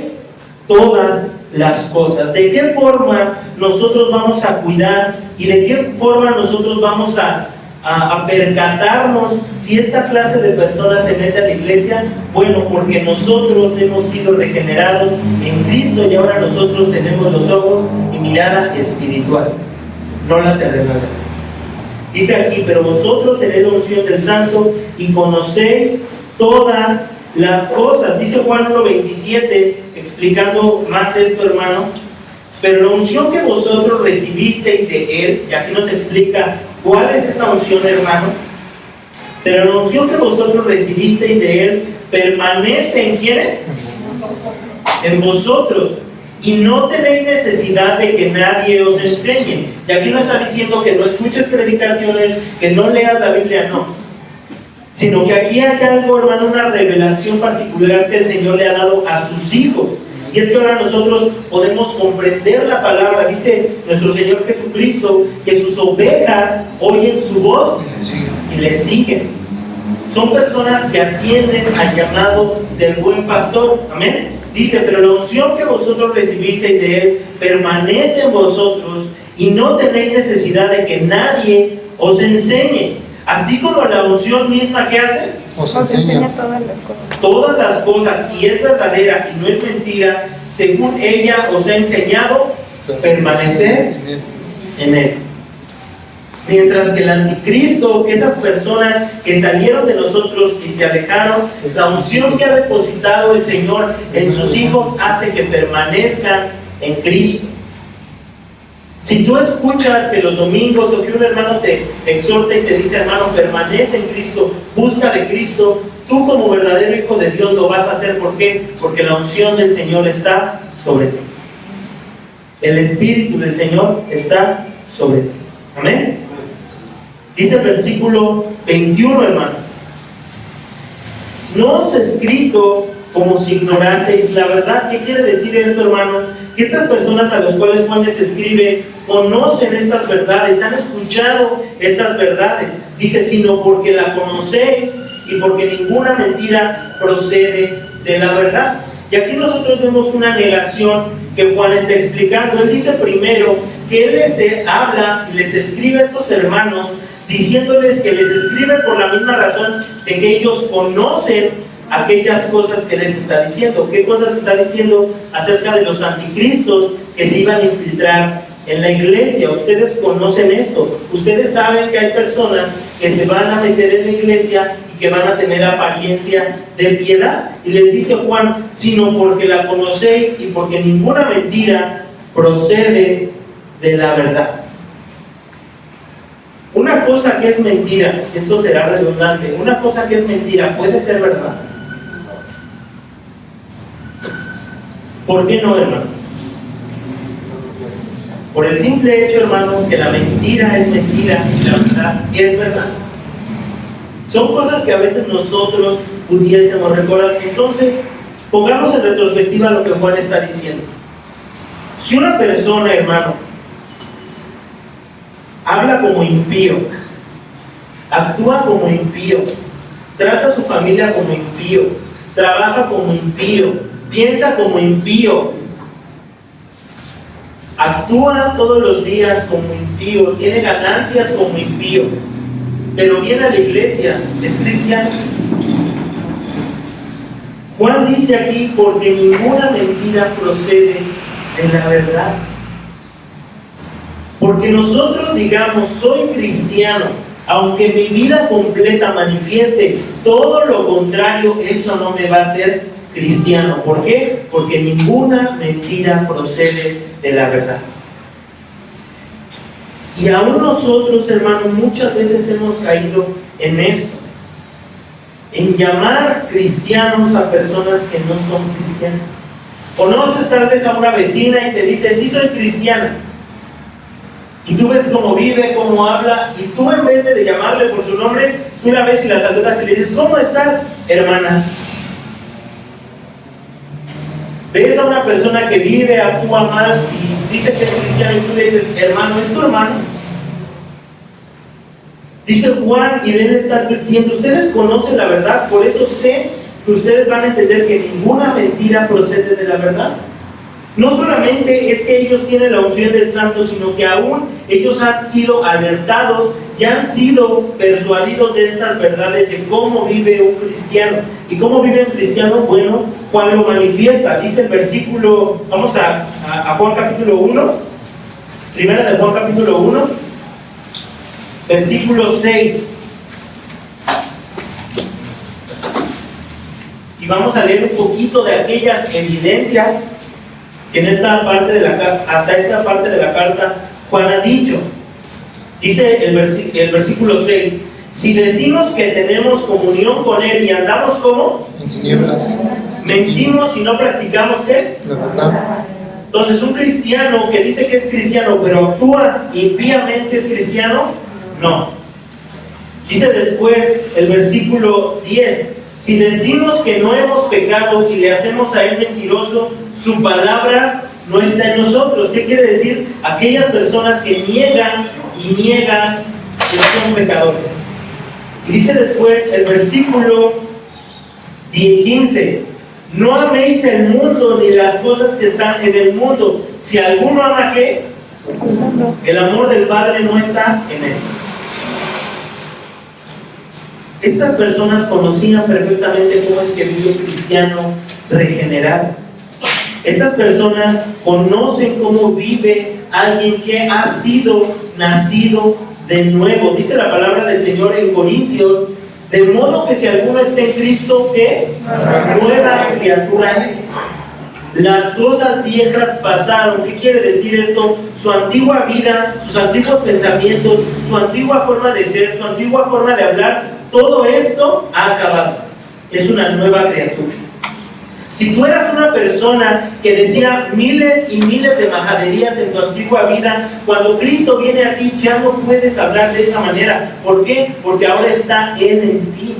todas las cosas. ¿De qué forma nosotros vamos a cuidar y de qué forma nosotros vamos a percatarnos si esta clase de personas se mete a la iglesia? Bueno, porque nosotros hemos sido regenerados en Cristo y ahora nosotros tenemos los ojos y mirada espiritual, no la terrenal. Dice aquí, pero vosotros tenéis la unción del Santo y conocéis todas las cosas. Dice Juan 1:27, explicando más esto, hermano. Pero la unción que vosotros recibisteis de Él, y aquí nos explica cuál es esta unción, hermano. Pero la unción que vosotros recibisteis de Él permanece en ¿quiénes? En vosotros. Y no tenéis necesidad de que nadie os enseñe. Y aquí no está diciendo que no escuches predicaciones, que no leas la Biblia, no. Sino que aquí hay algo, hermano, una revelación particular que el Señor le ha dado a sus hijos. Y es que ahora nosotros podemos comprender la palabra. Dice nuestro Señor Jesucristo que sus ovejas oyen su voz y le siguen. Son personas que atienden al llamado del buen pastor. Amén. Dice, pero la unción que vosotros recibisteis de él permanece en vosotros y no tenéis necesidad de que nadie os enseñe. Así como la unción misma que hace, Os enseña todas las cosas. todas las cosas, y es verdadera y no es mentira, según ella os ha enseñado, permanecer en él. Mientras que el anticristo, esas personas que salieron de nosotros y se alejaron, la unción que ha depositado el Señor en sus hijos hace que permanezcan en Cristo. Si tú escuchas que los domingos o que un hermano te exhorta y te dice, hermano, permanece en Cristo, busca de Cristo, tú como verdadero hijo de Dios lo vas a hacer. ¿Por qué? Porque la unción del Señor está sobre ti. El Espíritu del Señor está sobre ti. Amén. Dice el versículo 21, hermano. No os he escrito como si ignoraseis la verdad. ¿Qué quiere decir esto, hermano? Que estas personas a las cuales Juan les escribe conocen estas verdades, han escuchado estas verdades. Dice, sino porque la conocéis y porque ninguna mentira procede de la verdad. Y aquí nosotros vemos una negación que Juan está explicando. Él dice primero que él les habla y les escribe a estos hermanos diciéndoles que les escribe por la misma razón de que ellos conocen aquellas cosas que les está diciendo. ¿Qué cosas está diciendo acerca de los anticristos que se iban a infiltrar en la iglesia? Ustedes conocen esto. Ustedes saben que hay personas que se van a meter en la iglesia y que van a tener apariencia de piedad. Y les dice Juan, sino porque la conocéis y porque ninguna mentira procede de la verdad. Una cosa que es mentira, esto será redundante, una cosa que es mentira puede ser verdad. ¿Por qué no, hermano? Por el simple hecho, hermano, que la mentira es mentira y la verdad es verdad. Son cosas que a veces nosotros pudiésemos recordar. Entonces, pongamos en retrospectiva lo que Juan está diciendo. Si una persona, hermano, habla como impío, actúa como impío, trata a su familia como impío, trabaja como impío, piensa como impío, actúa todos los días como impío, tiene ganancias como impío, pero viene a la iglesia, es cristiano. Juan dice aquí, porque ninguna mentira procede de la verdad. Porque nosotros digamos, soy cristiano, aunque mi vida completa manifieste todo lo contrario, eso no me va a hacer cristiano. ¿Por qué? Porque ninguna mentira procede de la verdad. Y aún nosotros, hermanos, muchas veces hemos caído en esto, en llamar cristianos a personas que no son cristianas. Conoces tal vez a una vecina y te dice, sí soy cristiana, y tú ves cómo vive, cómo habla, y tú en vez de llamarle por su nombre, tú la ves y la saludas y le dices, ¿cómo estás, hermana? Ves a una persona que vive, actúa mal y dice que es cristiana y tú le dices, hermano, ¿es tu hermano? Dice Juan, y él está advirtiendo, ustedes conocen la verdad, por eso sé que ustedes van a entender que ninguna mentira procede de la verdad. No solamente es que ellos tienen la unción del Santo, sino que aún ellos han sido alertados y han sido persuadidos de estas verdades de cómo vive un cristiano. ¿Y cómo vive un cristiano? Bueno, Juan lo manifiesta. Dice el versículo, vamos a Juan capítulo 1, primera de Juan capítulo 1, versículo 6. Y vamos a leer un poquito de aquellas evidencias que en esta parte de hasta esta parte de la carta Juan ha dicho. Dice el versículo 6, si decimos que tenemos comunión con Él y andamos como en tinieblas, mentimos y no practicamos ¿qué? la verdad. Entonces un cristiano que dice que es cristiano pero actúa impíamente, ¿es cristiano? No. Dice después el versículo 10, Si decimos que no hemos pecado y le hacemos a él mentiroso, su palabra no está en nosotros. ¿Qué quiere decir? Aquellas personas que niegan y niegan que son pecadores. Y dice después el versículo 15: no améis el mundo ni las cosas que están en el mundo. Si alguno ama, ¿qué? El amor del Padre no está en él. Estas personas conocían perfectamente cómo es que vive un cristiano regenerado. Estas personas conocen cómo vive alguien que ha sido nacido de nuevo. Dice la palabra del Señor en Corintios: de modo que si alguno está en Cristo, ¿qué? Nueva criatura es. Las cosas viejas pasaron. ¿Qué quiere decir esto? Su antigua vida, sus antiguos pensamientos, su antigua forma de ser, su antigua forma de hablar, todo esto ha acabado. Es una nueva criatura. Si tú eras una persona que decía miles y miles de majaderías en tu antigua vida, cuando Cristo viene a ti ya no puedes hablar de esa manera. ¿Por qué? Porque ahora está Él en ti.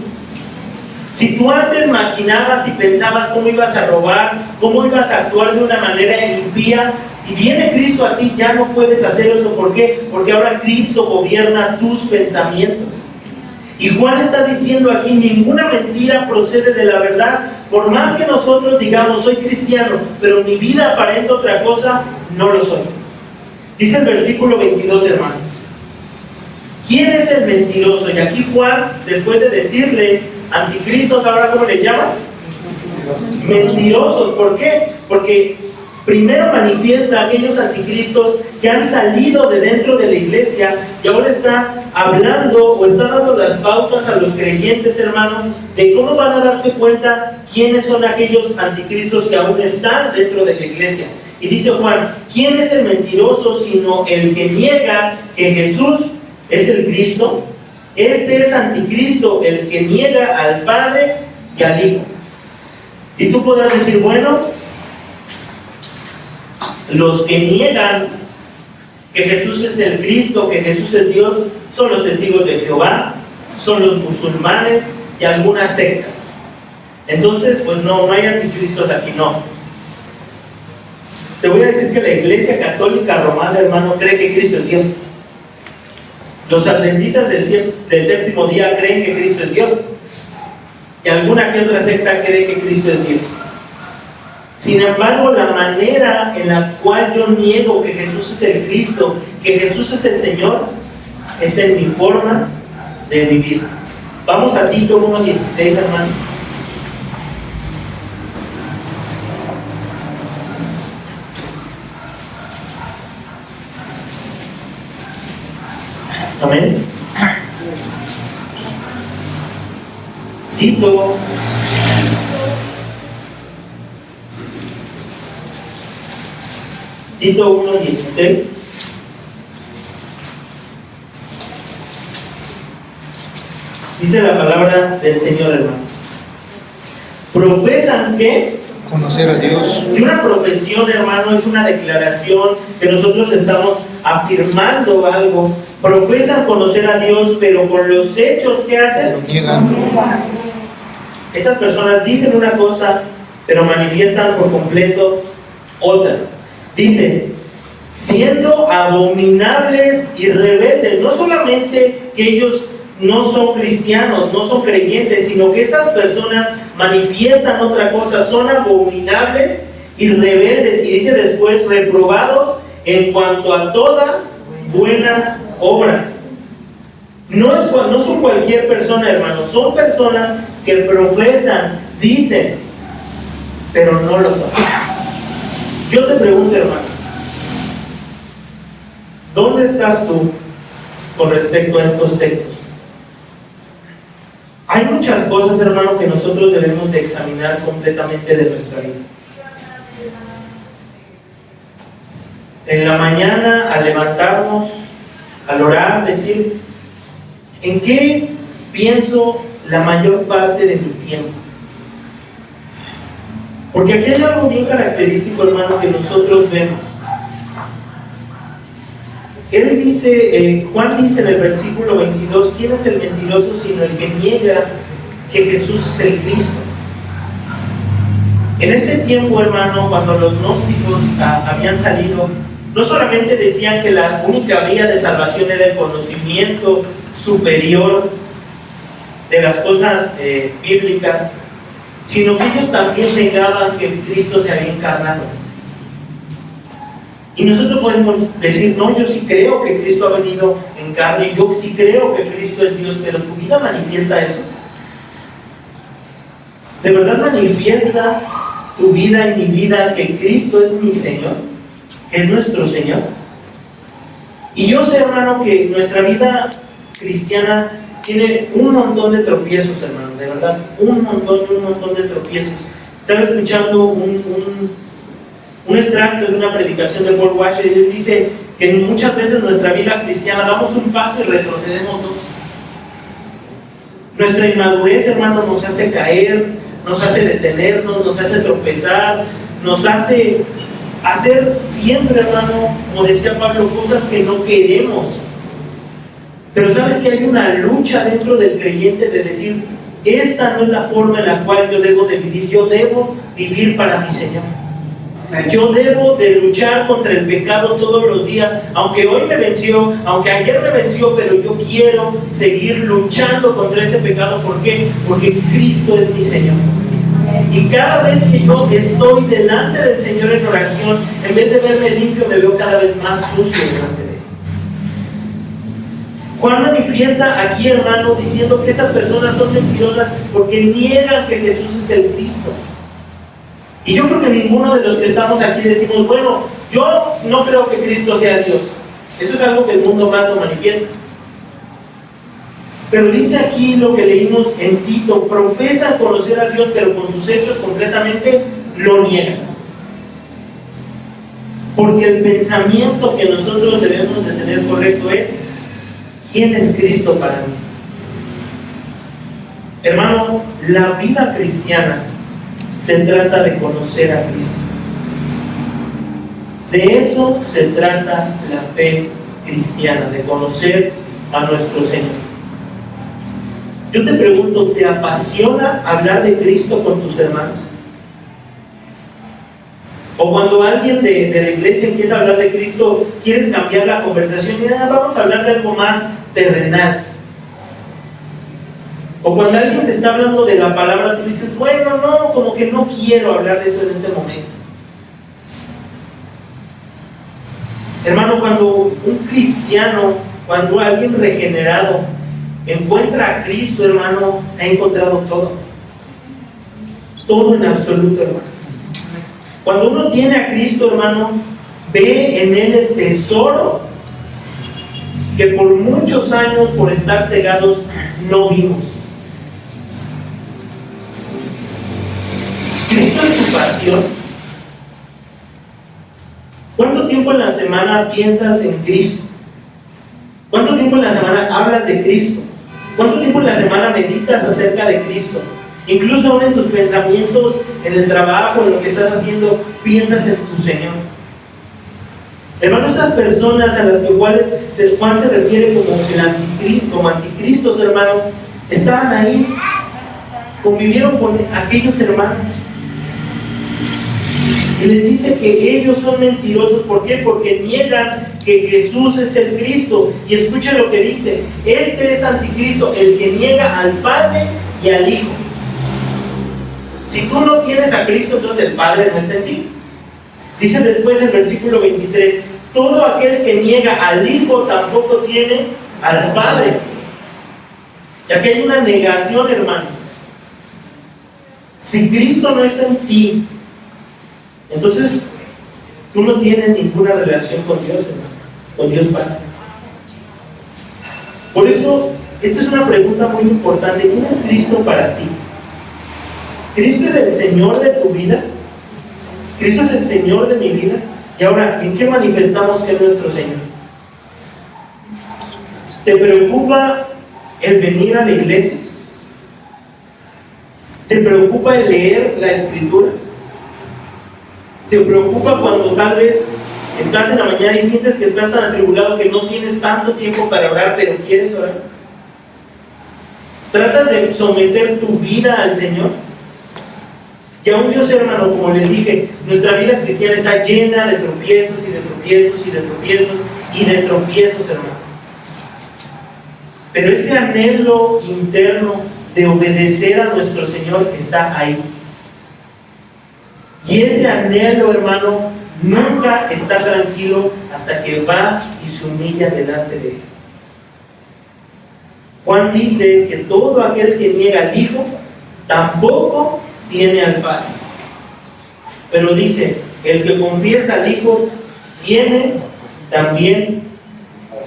Si tú antes maquinabas y pensabas cómo ibas a robar, cómo ibas a actuar de una manera impía, y viene Cristo a ti, ya no puedes hacer eso. ¿Por qué? Porque ahora Cristo gobierna tus pensamientos. Y Juan está diciendo aquí: ninguna mentira procede de la verdad. Por más que nosotros digamos soy cristiano, pero mi vida aparenta otra cosa, no lo soy. Dice el versículo 22, hermano: ¿quién es el mentiroso? Y aquí Juan, después de decirle anticristos, ahora ¿cómo le llama? Mentirosos. ¿Por qué? Porque primero manifiesta a aquellos anticristos que han salido de dentro de la iglesia y ahora está hablando o está dando las pautas a los creyentes, hermanos, de cómo van a darse cuenta quiénes son aquellos anticristos que aún están dentro de la iglesia. Y dice Juan: ¿quién es el mentiroso sino el que niega que Jesús es el Cristo? Este es anticristo, el que niega al Padre y al Hijo. Y tú podrás decir: bueno, los que niegan que Jesús es el Cristo, que Jesús es Dios, son los testigos de Jehová, son los musulmanes y algunas sectas. Entonces, pues no hay anticristos aquí, no. Te voy a decir que la Iglesia Católica Romana, hermano, cree que Cristo es Dios. Los adventistas del séptimo día creen que Cristo es Dios. Y alguna que otra secta cree que Cristo es Dios. Sin embargo, la manera en la cual yo niego que Jesús es el Cristo, que Jesús es el Señor, es en mi forma de vivir. Vamos a Tito 1:16, hermano. Amén. Tito 1:16. Dice la palabra del Señor, hermano. Profesan que conocer a Dios. Y una profesión, hermano, es una declaración que nosotros estamos afirmando algo. Profesan conocer a Dios, pero con los hechos que hacen, Lo niegan. estas personas dicen una cosa, pero manifiestan por completo otra. Dicen, siendo abominables y rebeldes. No solamente que ellos no son cristianos, no son creyentes, sino que estas personas manifiestan otra cosa, son abominables y rebeldes. Y dice después, reprobados en cuanto a toda buena obra. No son cualquier persona, hermanos, son personas que profesan, dicen, pero no lo son. Yo te pregunto, hermano, ¿dónde estás tú con respecto a estos textos? Hay muchas cosas, hermano, que nosotros debemos de examinar completamente de nuestra vida. En la mañana, al levantarnos, al orar, decir, ¿en qué pienso la mayor parte de mi tiempo? Porque aquí hay algo bien característico, hermano, que nosotros vemos. Él dice, Juan dice en el versículo 22, ¿quién es el mentiroso sino el que niega que Jesús es el Cristo. En este tiempo, hermano, cuando los gnósticos habían salido, no solamente decían que la única vía de salvación era el conocimiento superior de las cosas bíblicas, sino que ellos también negaban que Cristo se había encarnado. Y nosotros podemos decir, no, yo sí creo que Cristo ha venido en carne, yo sí creo que Cristo es Dios, pero ¿tu vida manifiesta eso? ¿De verdad manifiesta tu vida y mi vida que Cristo es mi Señor, que es nuestro Señor? Y yo sé, hermano, que nuestra vida cristiana tiene un montón de tropiezos, hermano, de verdad, un montón de tropiezos. Estaba escuchando un extracto de una predicación de Paul Washer y él dice que muchas veces en nuestra vida cristiana damos un paso y retrocedemos dos. Nuestra inmadurez, hermano, nos hace caer, nos hace detenernos, nos hace tropezar, nos hace hacer siempre, hermano, como decía Pablo, cosas que no queremos. Pero sabes que hay una lucha dentro del creyente de decir, esta no es la forma en la cual yo debo de vivir, yo debo vivir para mi Señor. Yo debo de luchar contra el pecado todos los días, aunque hoy me venció, aunque ayer me venció, pero yo quiero seguir luchando contra ese pecado. ¿Por qué? Porque Cristo es mi Señor. Y cada vez que yo estoy delante del Señor en oración, en vez de verme limpio, me veo cada vez más sucio delante de Él. Juan manifiesta aquí, hermano, diciendo que estas personas son mentirosas porque niegan que Jesús es el Cristo. Y yo creo que ninguno de los que estamos aquí decimos, bueno, yo no creo que Cristo sea Dios. Eso es algo que el mundo más lo manifiesta. Pero dice aquí lo que leímos en Tito, profesan conocer a Dios, pero con sus hechos completamente lo niegan. Porque el pensamiento que nosotros debemos de tener correcto es, ¿quién es Cristo para mí? Hermano, la vida cristiana se trata de conocer a Cristo. De eso se trata la fe cristiana, de conocer a nuestro Señor. Yo te pregunto, ¿te apasiona hablar de Cristo con tus hermanos? O cuando alguien de la iglesia empieza a hablar de Cristo, quieres cambiar la conversación y vamos a hablar de algo más terrenal. O cuando alguien te está hablando de la palabra, tú dices, bueno, no, como que no quiero hablar de eso en ese momento. Hermano, cuando un cristiano, cuando alguien regenerado encuentra a Cristo, hermano, ha encontrado todo. Todo en absoluto, hermano. Cuando uno tiene a Cristo, hermano, ve en Él el tesoro que por muchos años, por estar cegados, no vimos. Cristo es tu pasión. ¿Cuánto tiempo en la semana piensas en Cristo? ¿Cuánto tiempo en la semana hablas de Cristo? ¿Cuánto tiempo en la semana meditas acerca de Cristo? Incluso aún en tus pensamientos, en el trabajo, en lo que estás haciendo, piensas en tu Señor. Hermano, estas personas a las cuales Juan se refiere como anticristos, hermano, estaban ahí, convivieron con aquellos hermanos. Y les dice que ellos son mentirosos. ¿Por qué? Porque niegan que Jesús es el Cristo. Y escuchen lo que dice: este es anticristo, el que niega al Padre y al Hijo. Si tú no tienes a Cristo, entonces el Padre no está en ti. Dice después del versículo 23: todo aquel que niega al Hijo tampoco tiene al Padre. Y aquí hay una negación, hermano. Si Cristo no está en ti, entonces tú no tienes ninguna relación con Dios, hermano, con Dios Padre. Por eso, esta es una pregunta muy importante. ¿Quién es Cristo para ti? ¿Cristo es el Señor de tu vida? ¿Cristo es el Señor de mi vida? Y ahora, ¿en qué manifestamos que es nuestro Señor? ¿Te preocupa el venir a la iglesia? ¿Te preocupa el leer la Escritura? ¿Te preocupa cuando tal vez estás en la mañana y sientes que estás tan atribulado que no tienes tanto tiempo para orar, pero quieres orar? ¿Tratas de someter tu vida al Señor? Y aún Dios, hermano, como les dije, nuestra vida cristiana está llena de tropiezos y de tropiezos y de tropiezos y de tropiezos, hermano. Pero ese anhelo interno de obedecer a nuestro Señor está ahí. Y ese anhelo, hermano, nunca está tranquilo hasta que va y se humilla delante de Él. Juan dice que todo aquel que niega al Hijo tampoco tiene al Padre. Pero dice, el que confiesa al Hijo tiene también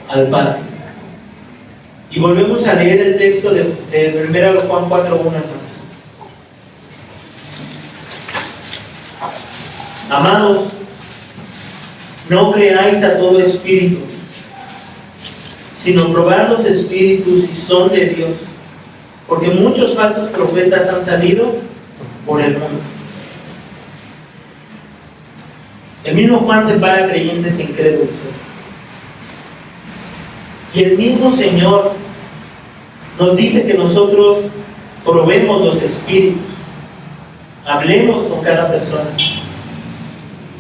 al Padre. Y volvemos a leer el texto de 1 Juan 4:1. Amados, no creáis a todo espíritu, sino probad los espíritus si son de Dios, porque muchos falsos profetas han salido por el mundo. El mismo Juan separa creyentes e incrédulos. Y el mismo Señor nos dice que nosotros probemos los espíritus, hablemos con cada persona.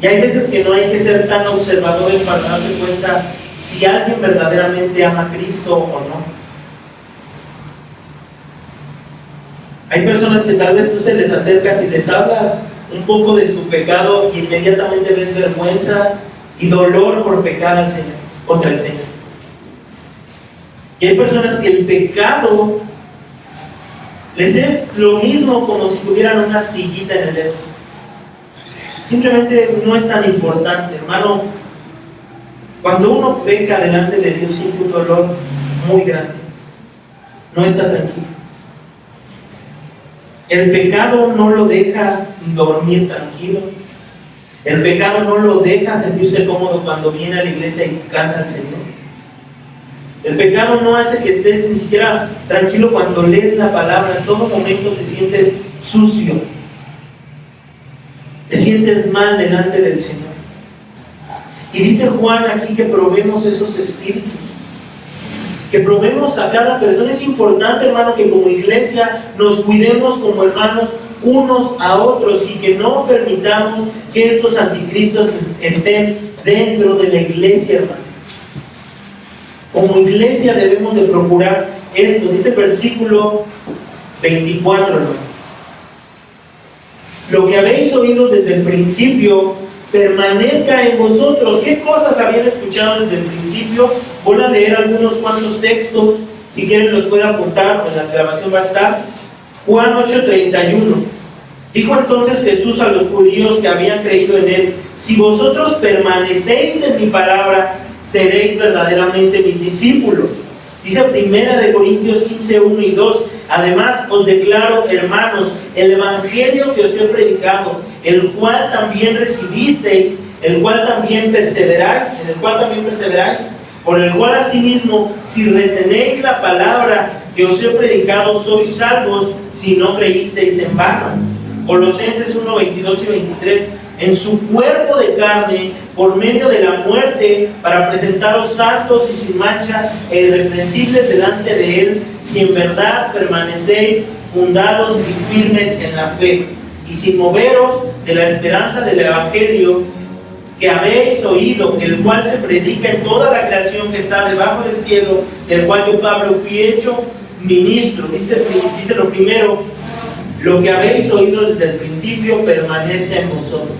Y hay veces que no hay que ser tan observadores para darse cuenta si alguien verdaderamente ama a Cristo o no. Hay personas que tal vez tú se les acercas y les hablas un poco de su pecado y inmediatamente ves vergüenza y dolor por pecar al Señor, contra el Señor. Y hay personas que el pecado les es lo mismo como si tuvieran una astillita en el dedo. Simplemente no es tan importante, hermano. Cuando uno peca delante de Dios siente un dolor muy grande. No está tranquilo. El pecado no lo deja dormir tranquilo. El pecado no lo deja sentirse cómodo cuando viene a la iglesia y canta al Señor. El pecado no hace que estés ni siquiera tranquilo cuando lees la palabra. En todo momento te sientes sucio. Te sientes mal delante del Señor. Y dice Juan aquí que probemos esos espíritus. Que probemos a cada persona. Es importante, hermano, que como iglesia nos cuidemos como hermanos unos a otros y que no permitamos que estos anticristos estén dentro de la iglesia, hermano. Como iglesia debemos de procurar esto. Dice el versículo 24, hermano. Lo que habéis oído desde el principio permanezca en vosotros. ¿Qué cosas habían escuchado desde el principio? Voy a leer algunos cuantos textos. Si quieren los puedo apuntar, en la grabación va a estar. Juan 8:31. Dijo entonces Jesús a los judíos que habían creído en Él: si vosotros permanecéis en mi palabra, seréis verdaderamente mis discípulos. Dice 1 Corintios 15:1 y 2. Además os declaro, hermanos, el evangelio que os he predicado, el cual también recibisteis, el cual también perseveráis, por el cual asimismo, si retenéis la palabra que os he predicado, sois salvos, si no creísteis en vano. Colosenses 1:22 y 23. En su cuerpo de carne, por medio de la muerte, para presentaros santos y sin mancha e irreprensibles delante de Él, si en verdad permanecéis fundados y firmes en la fe, y sin moveros de la esperanza del Evangelio que habéis oído, el cual se predica en toda la creación que está debajo del cielo, del cual yo, Pablo, fui hecho ministro. Dice lo primero: lo que habéis oído desde el principio permanezca en vosotros.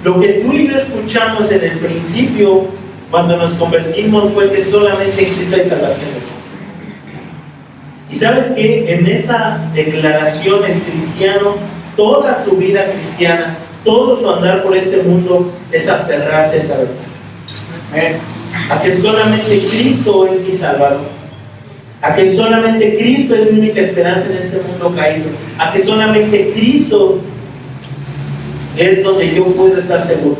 Lo que tú y yo escuchamos en el principio, cuando nos convertimos, fue que solamente en Cristo hay salvación. Y sabes que en esa declaración el cristiano, toda su vida cristiana, todo su andar por este mundo es aferrarse a esa verdad. A que solamente Cristo es mi Salvador. A que solamente Cristo es mi única esperanza en este mundo caído. A que solamente Cristo es donde yo puedo estar seguro.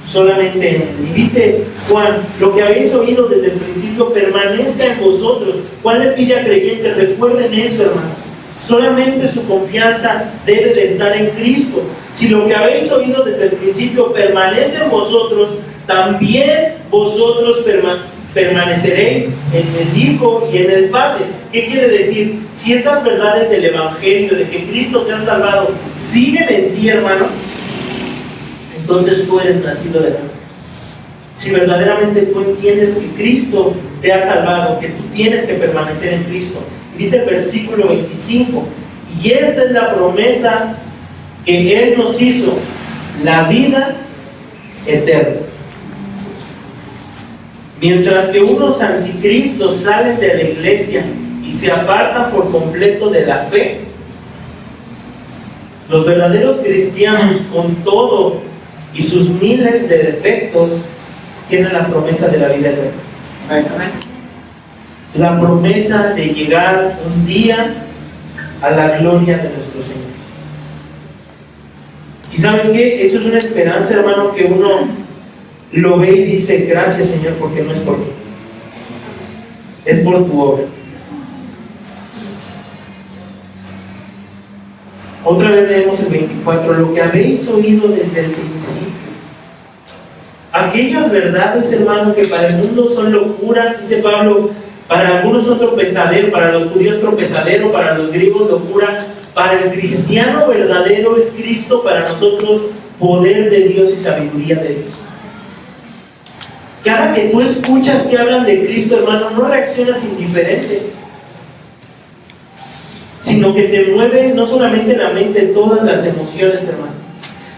Solamente en Él. Y dice Juan: lo que habéis oído desde el principio permanezca en vosotros. Juan le pide a creyentes: recuerden eso, hermanos. Solamente su confianza debe de estar en Cristo. Si lo que habéis oído desde el principio permanece en vosotros, también vosotros permaneceréis en el Hijo y en el Padre. ¿Qué quiere decir? Si estas verdades del Evangelio, de que Cristo te ha salvado, siguen en ti, hermano, entonces tú eres nacido de nuevo. Si verdaderamente tú entiendes que Cristo te ha salvado, que tú tienes que permanecer en Cristo. Dice el versículo 25, y esta es la promesa que Él nos hizo, la vida eterna. Mientras que unos anticristos salen de la iglesia y se apartan por completo de la fe, los verdaderos cristianos, con todo y sus miles de defectos, tienen la promesa de la vida eterna. La promesa de llegar un día a la gloria de nuestro Señor. ¿Y sabes qué? Eso es una esperanza, hermano, que uno lo ve y dice, gracias, Señor, porque no es por mí, es por tu obra. Otra vez leemos el 24, lo que habéis oído desde el principio. Aquellas verdades, hermano, que para el mundo son locura, dice Pablo, para algunos son tropezadero, para los judíos tropezadero, para los griegos locura, para el cristiano verdadero es Cristo, para nosotros poder de Dios y sabiduría de Dios. Cada que tú escuchas que hablan de Cristo, hermano, no reaccionas indiferente, sino que te mueve no solamente la mente, todas las emociones, hermano.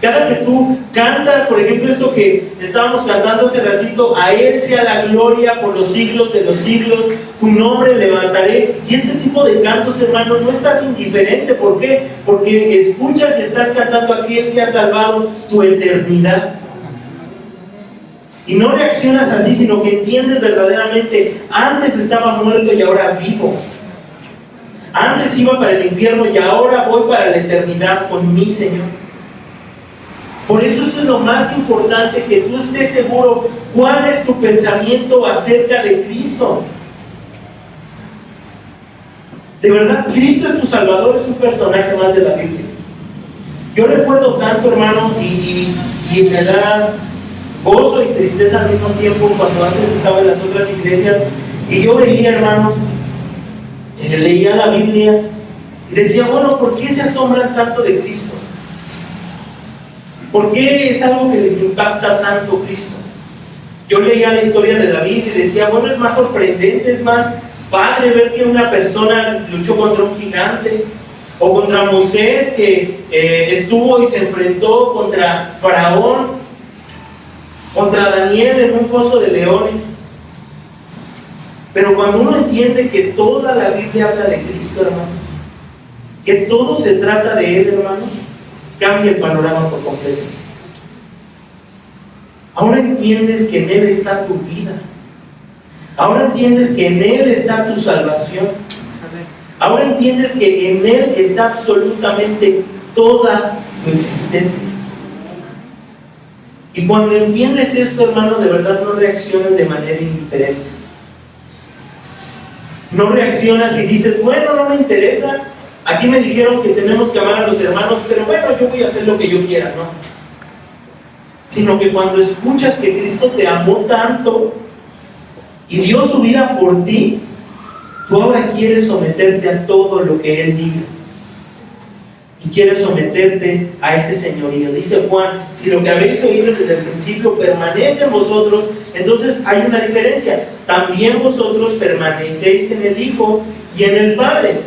Cada que tú cantas, por ejemplo, esto que estábamos cantando hace ratito, a Él sea la gloria por los siglos de los siglos, tu nombre levantaré. Y este tipo de cantos, hermano, no estás indiferente. ¿Por qué? Porque escuchas y estás cantando a aquel que ha salvado tu eternidad. Y no reaccionas así, sino que entiendes verdaderamente, antes estaba muerto y ahora vivo. Antes iba para el infierno y ahora voy para la eternidad con mi Señor. Por eso es lo más importante, que tú estés seguro cuál es tu pensamiento acerca de Cristo. De verdad, Cristo es tu Salvador, es un personaje más de la Biblia. Yo recuerdo tanto, hermano, y me da gozo y tristeza al mismo tiempo cuando antes estaba en las otras iglesias y yo veía, hermano, leía la Biblia y decía, bueno, ¿por qué se asombran tanto de Cristo? ¿Por qué es algo que les impacta tanto Cristo? Yo leía la historia de David y decía, bueno, es más sorprendente, es más padre ver que una persona luchó contra un gigante, o contra Moisés que estuvo y se enfrentó contra Faraón, contra Daniel en un foso de leones. Pero cuando uno entiende que toda la Biblia habla de Cristo, hermano, que todo se trata de Él, hermanos, cambia el panorama por completo. Ahora entiendes que en Él está tu vida. Ahora entiendes que en Él está tu salvación. Ahora entiendes que en Él está absolutamente toda tu existencia. Y cuando entiendes esto, hermano, de verdad no reaccionas de manera indiferente. No reaccionas y dices, bueno, no me interesa. Aquí me dijeron que tenemos que amar a los hermanos, pero bueno, yo voy a hacer lo que yo quiera, ¿no? Sino que cuando escuchas que Cristo te amó tanto y dio su vida por ti, tú ahora quieres someterte a todo lo que Él diga. Y quieres someterte a ese señorío. Dice Juan, si lo que habéis oído desde el principio permanece en vosotros, entonces hay una diferencia. También vosotros permanecéis en el Hijo y en el Padre.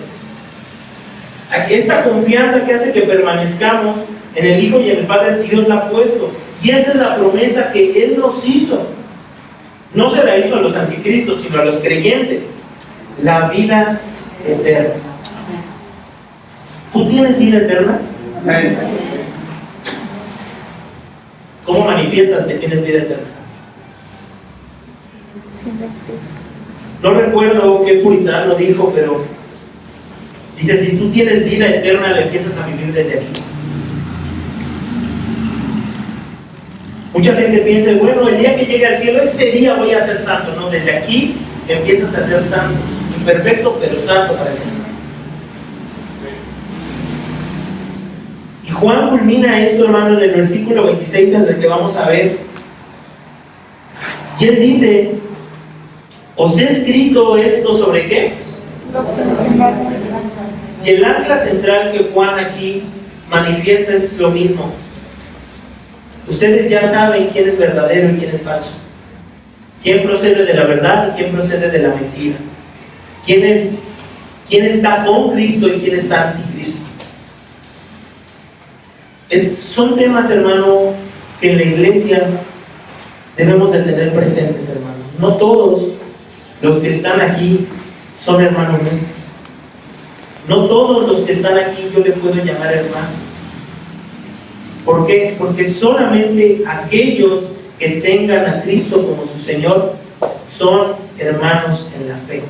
Aquí esta confianza que hace que permanezcamos en el Hijo y en el Padre, Dios la ha puesto. Y esta es la promesa que Él nos hizo. No se la hizo a los anticristos, sino a los creyentes. La vida eterna. ¿Tú tienes vida eterna? ¿Cómo manifiestas que tienes vida eterna? No recuerdo qué puritano dijo, pero dice, si tú tienes vida eterna, la empiezas a vivir desde aquí. Mucha gente piensa, bueno, el día que llegue al cielo, ese día voy a ser santo. No, desde aquí empiezas a ser santo. Imperfecto, pero santo para el Señor. Y Juan culmina esto, hermano, en el versículo 26, en el que vamos a ver. Y él dice Os he escrito esto sobre ¿qué? Los que nos engañan. Y el ancla central que Juan aquí manifiesta es lo mismo. Ustedes ya saben quién es verdadero y quién es falso. Quién procede de la verdad y quién procede de la mentira. Quién está con Cristo y quién es anticristo. Son temas, hermano, que en la iglesia debemos de tener presentes, hermano. No todos los que están aquí son hermanos nuestros. No todos los que están aquí yo le puedo llamar hermano. ¿Por qué? Porque solamente aquellos que tengan a Cristo como su Señor son hermanos en la fe,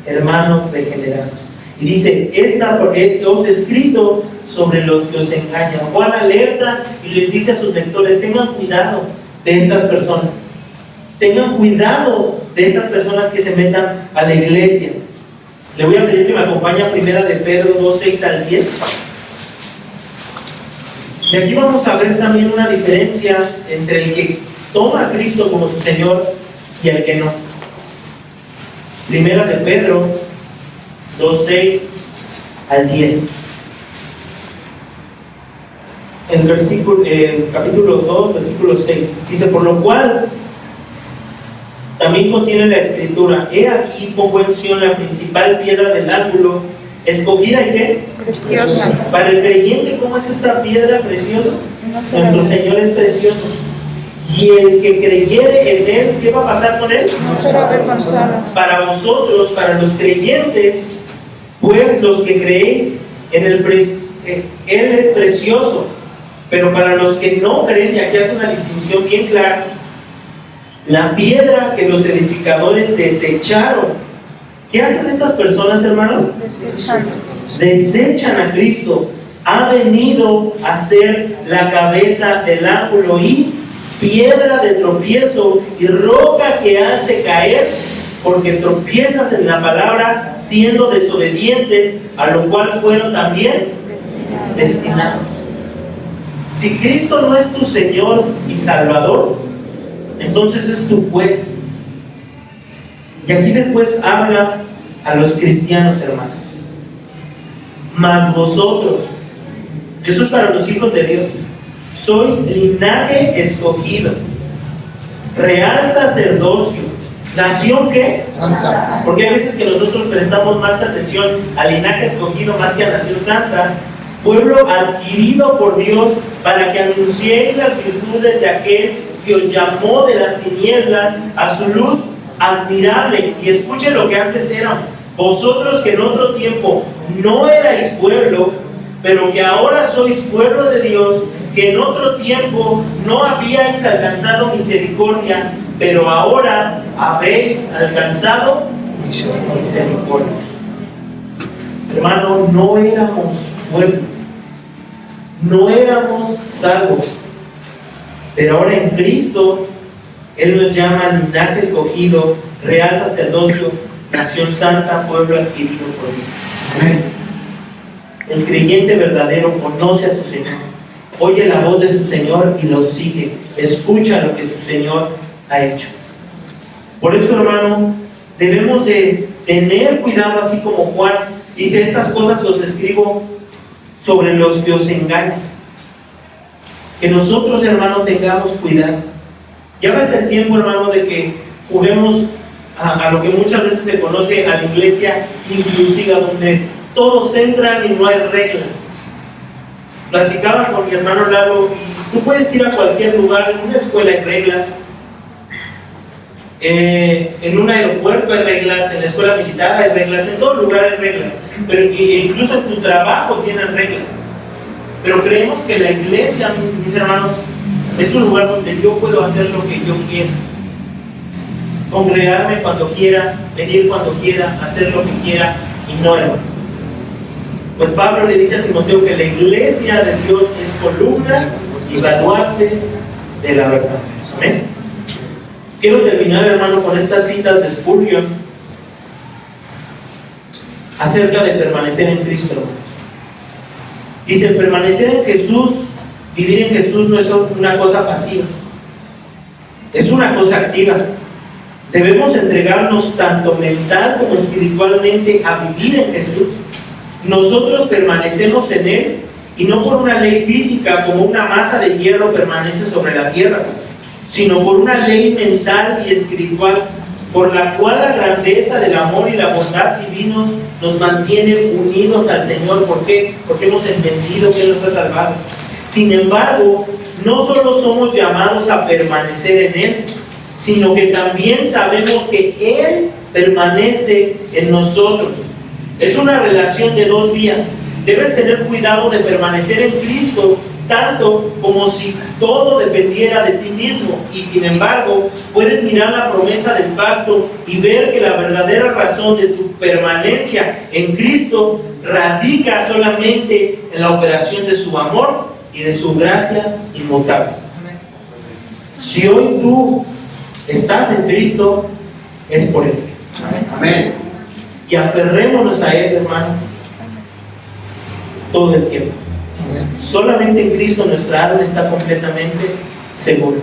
hermanos regenerados. Y dice, os he escrito sobre los que os engañan. Juan alerta y les dice a sus lectores, tengan cuidado de estas personas. Tengan cuidado de estas personas que se metan a la iglesia. Le voy a pedir que me acompañe a 1 de Pedro 2, 6 al 10. Y aquí vamos a ver también una diferencia entre el que toma a Cristo como su Señor y el que no. 1 de Pedro 2, 6 al 10. El capítulo 2, versículo 6. Dice, por lo cual también contiene la escritura, he aquí pongo en Sión la principal piedra del ángulo, escogida y ¿qué? Preciosa. Para el creyente, ¿cómo es esta piedra preciosa? Nuestro Señor es precioso. Y el que creyere en Él, ¿qué va a pasar con Él? No será avergonzado. Para vosotros, para los creyentes, pues los que creéis en Él es precioso. Pero para los que no creen, y aquí hace una distinción bien clara, la piedra que los edificadores desecharon. ¿Qué hacen estas personas, hermano? Desechan a Cristo. Ha venido a ser la cabeza del ángulo y piedra de tropiezo y roca que hace caer, porque tropiezas en la palabra siendo desobedientes, a lo cual fueron también destinados. Si Cristo no es tu Señor y Salvador, entonces es tu juez. Y aquí después habla a los cristianos, hermanos. Mas vosotros, eso es para los hijos de Dios, sois linaje escogido, real sacerdocio, nación ¿qué? Santa. Porque hay veces que nosotros prestamos más atención al linaje escogido más que a nación santa, pueblo adquirido por Dios para que anunciéis las virtudes de aquel que os llamó de las tinieblas a su luz admirable. Y escuchen lo que antes eran, vosotros que en otro tiempo no erais pueblo, pero que ahora sois pueblo de Dios, que en otro tiempo no habíais alcanzado misericordia, pero ahora habéis alcanzado misericordia. Hermano, no éramos pueblo, no éramos salvos, pero ahora en Cristo Él nos llama linaje escogido, real sacerdocio, nación santa, pueblo adquirido por Dios. Amén. El creyente verdadero conoce a su Señor, oye la voz de su Señor y lo sigue, escucha lo que su Señor ha hecho. Por eso, hermano, debemos de tener cuidado, así como Juan dice, estas cosas los escribo sobre los que os engañan. Que nosotros, hermano, tengamos cuidado. Ya va a ser tiempo, hermano, de que juguemos a lo que muchas veces se conoce a la iglesia inclusiva, donde todos entran y no hay reglas. Platicaba con mi hermano Lalo, tú puedes ir a cualquier lugar, en una escuela hay reglas, en un aeropuerto hay reglas, en la escuela militar hay reglas, en todo lugar hay reglas, pero incluso en tu trabajo tienen reglas. Pero creemos que la iglesia, mis hermanos, es un lugar donde yo puedo hacer lo que yo quiera, congregarme cuando quiera, venir cuando quiera, hacer lo que quiera, y no, hermano. Pues Pablo le dice a Timoteo que la iglesia de Dios es columna y baluarte de la verdad. Amén. Quiero terminar, hermano, con estas citas de Spurgeon acerca de permanecer en Cristo, hermano. Dice, permanecer en Jesús, vivir en Jesús no es una cosa pasiva, es una cosa activa. Debemos entregarnos tanto mental como espiritualmente a vivir en Jesús. Nosotros permanecemos en Él y no por una ley física como una masa de hierro permanece sobre la tierra, sino por una ley mental y espiritual, por la cual la grandeza del amor y la bondad divinos nos mantiene unidos al Señor. ¿Por qué? Porque hemos entendido que Él nos ha salvado. Sin embargo, no solo somos llamados a permanecer en Él, sino que también sabemos que Él permanece en nosotros. Es una relación de dos vías. Debes tener cuidado de permanecer en Cristo, tanto como si todo dependiera de ti mismo. Y sin embargo, puedes mirar la promesa del pacto y ver que la verdadera razón de tu permanencia en Cristo radica solamente en la operación de su amor y de su gracia inmutable. Si hoy tú estás en Cristo, es por Él. Amén. Y aferrémonos a Él, hermano, todo el tiempo. Solamente en Cristo nuestra alma está completamente segura.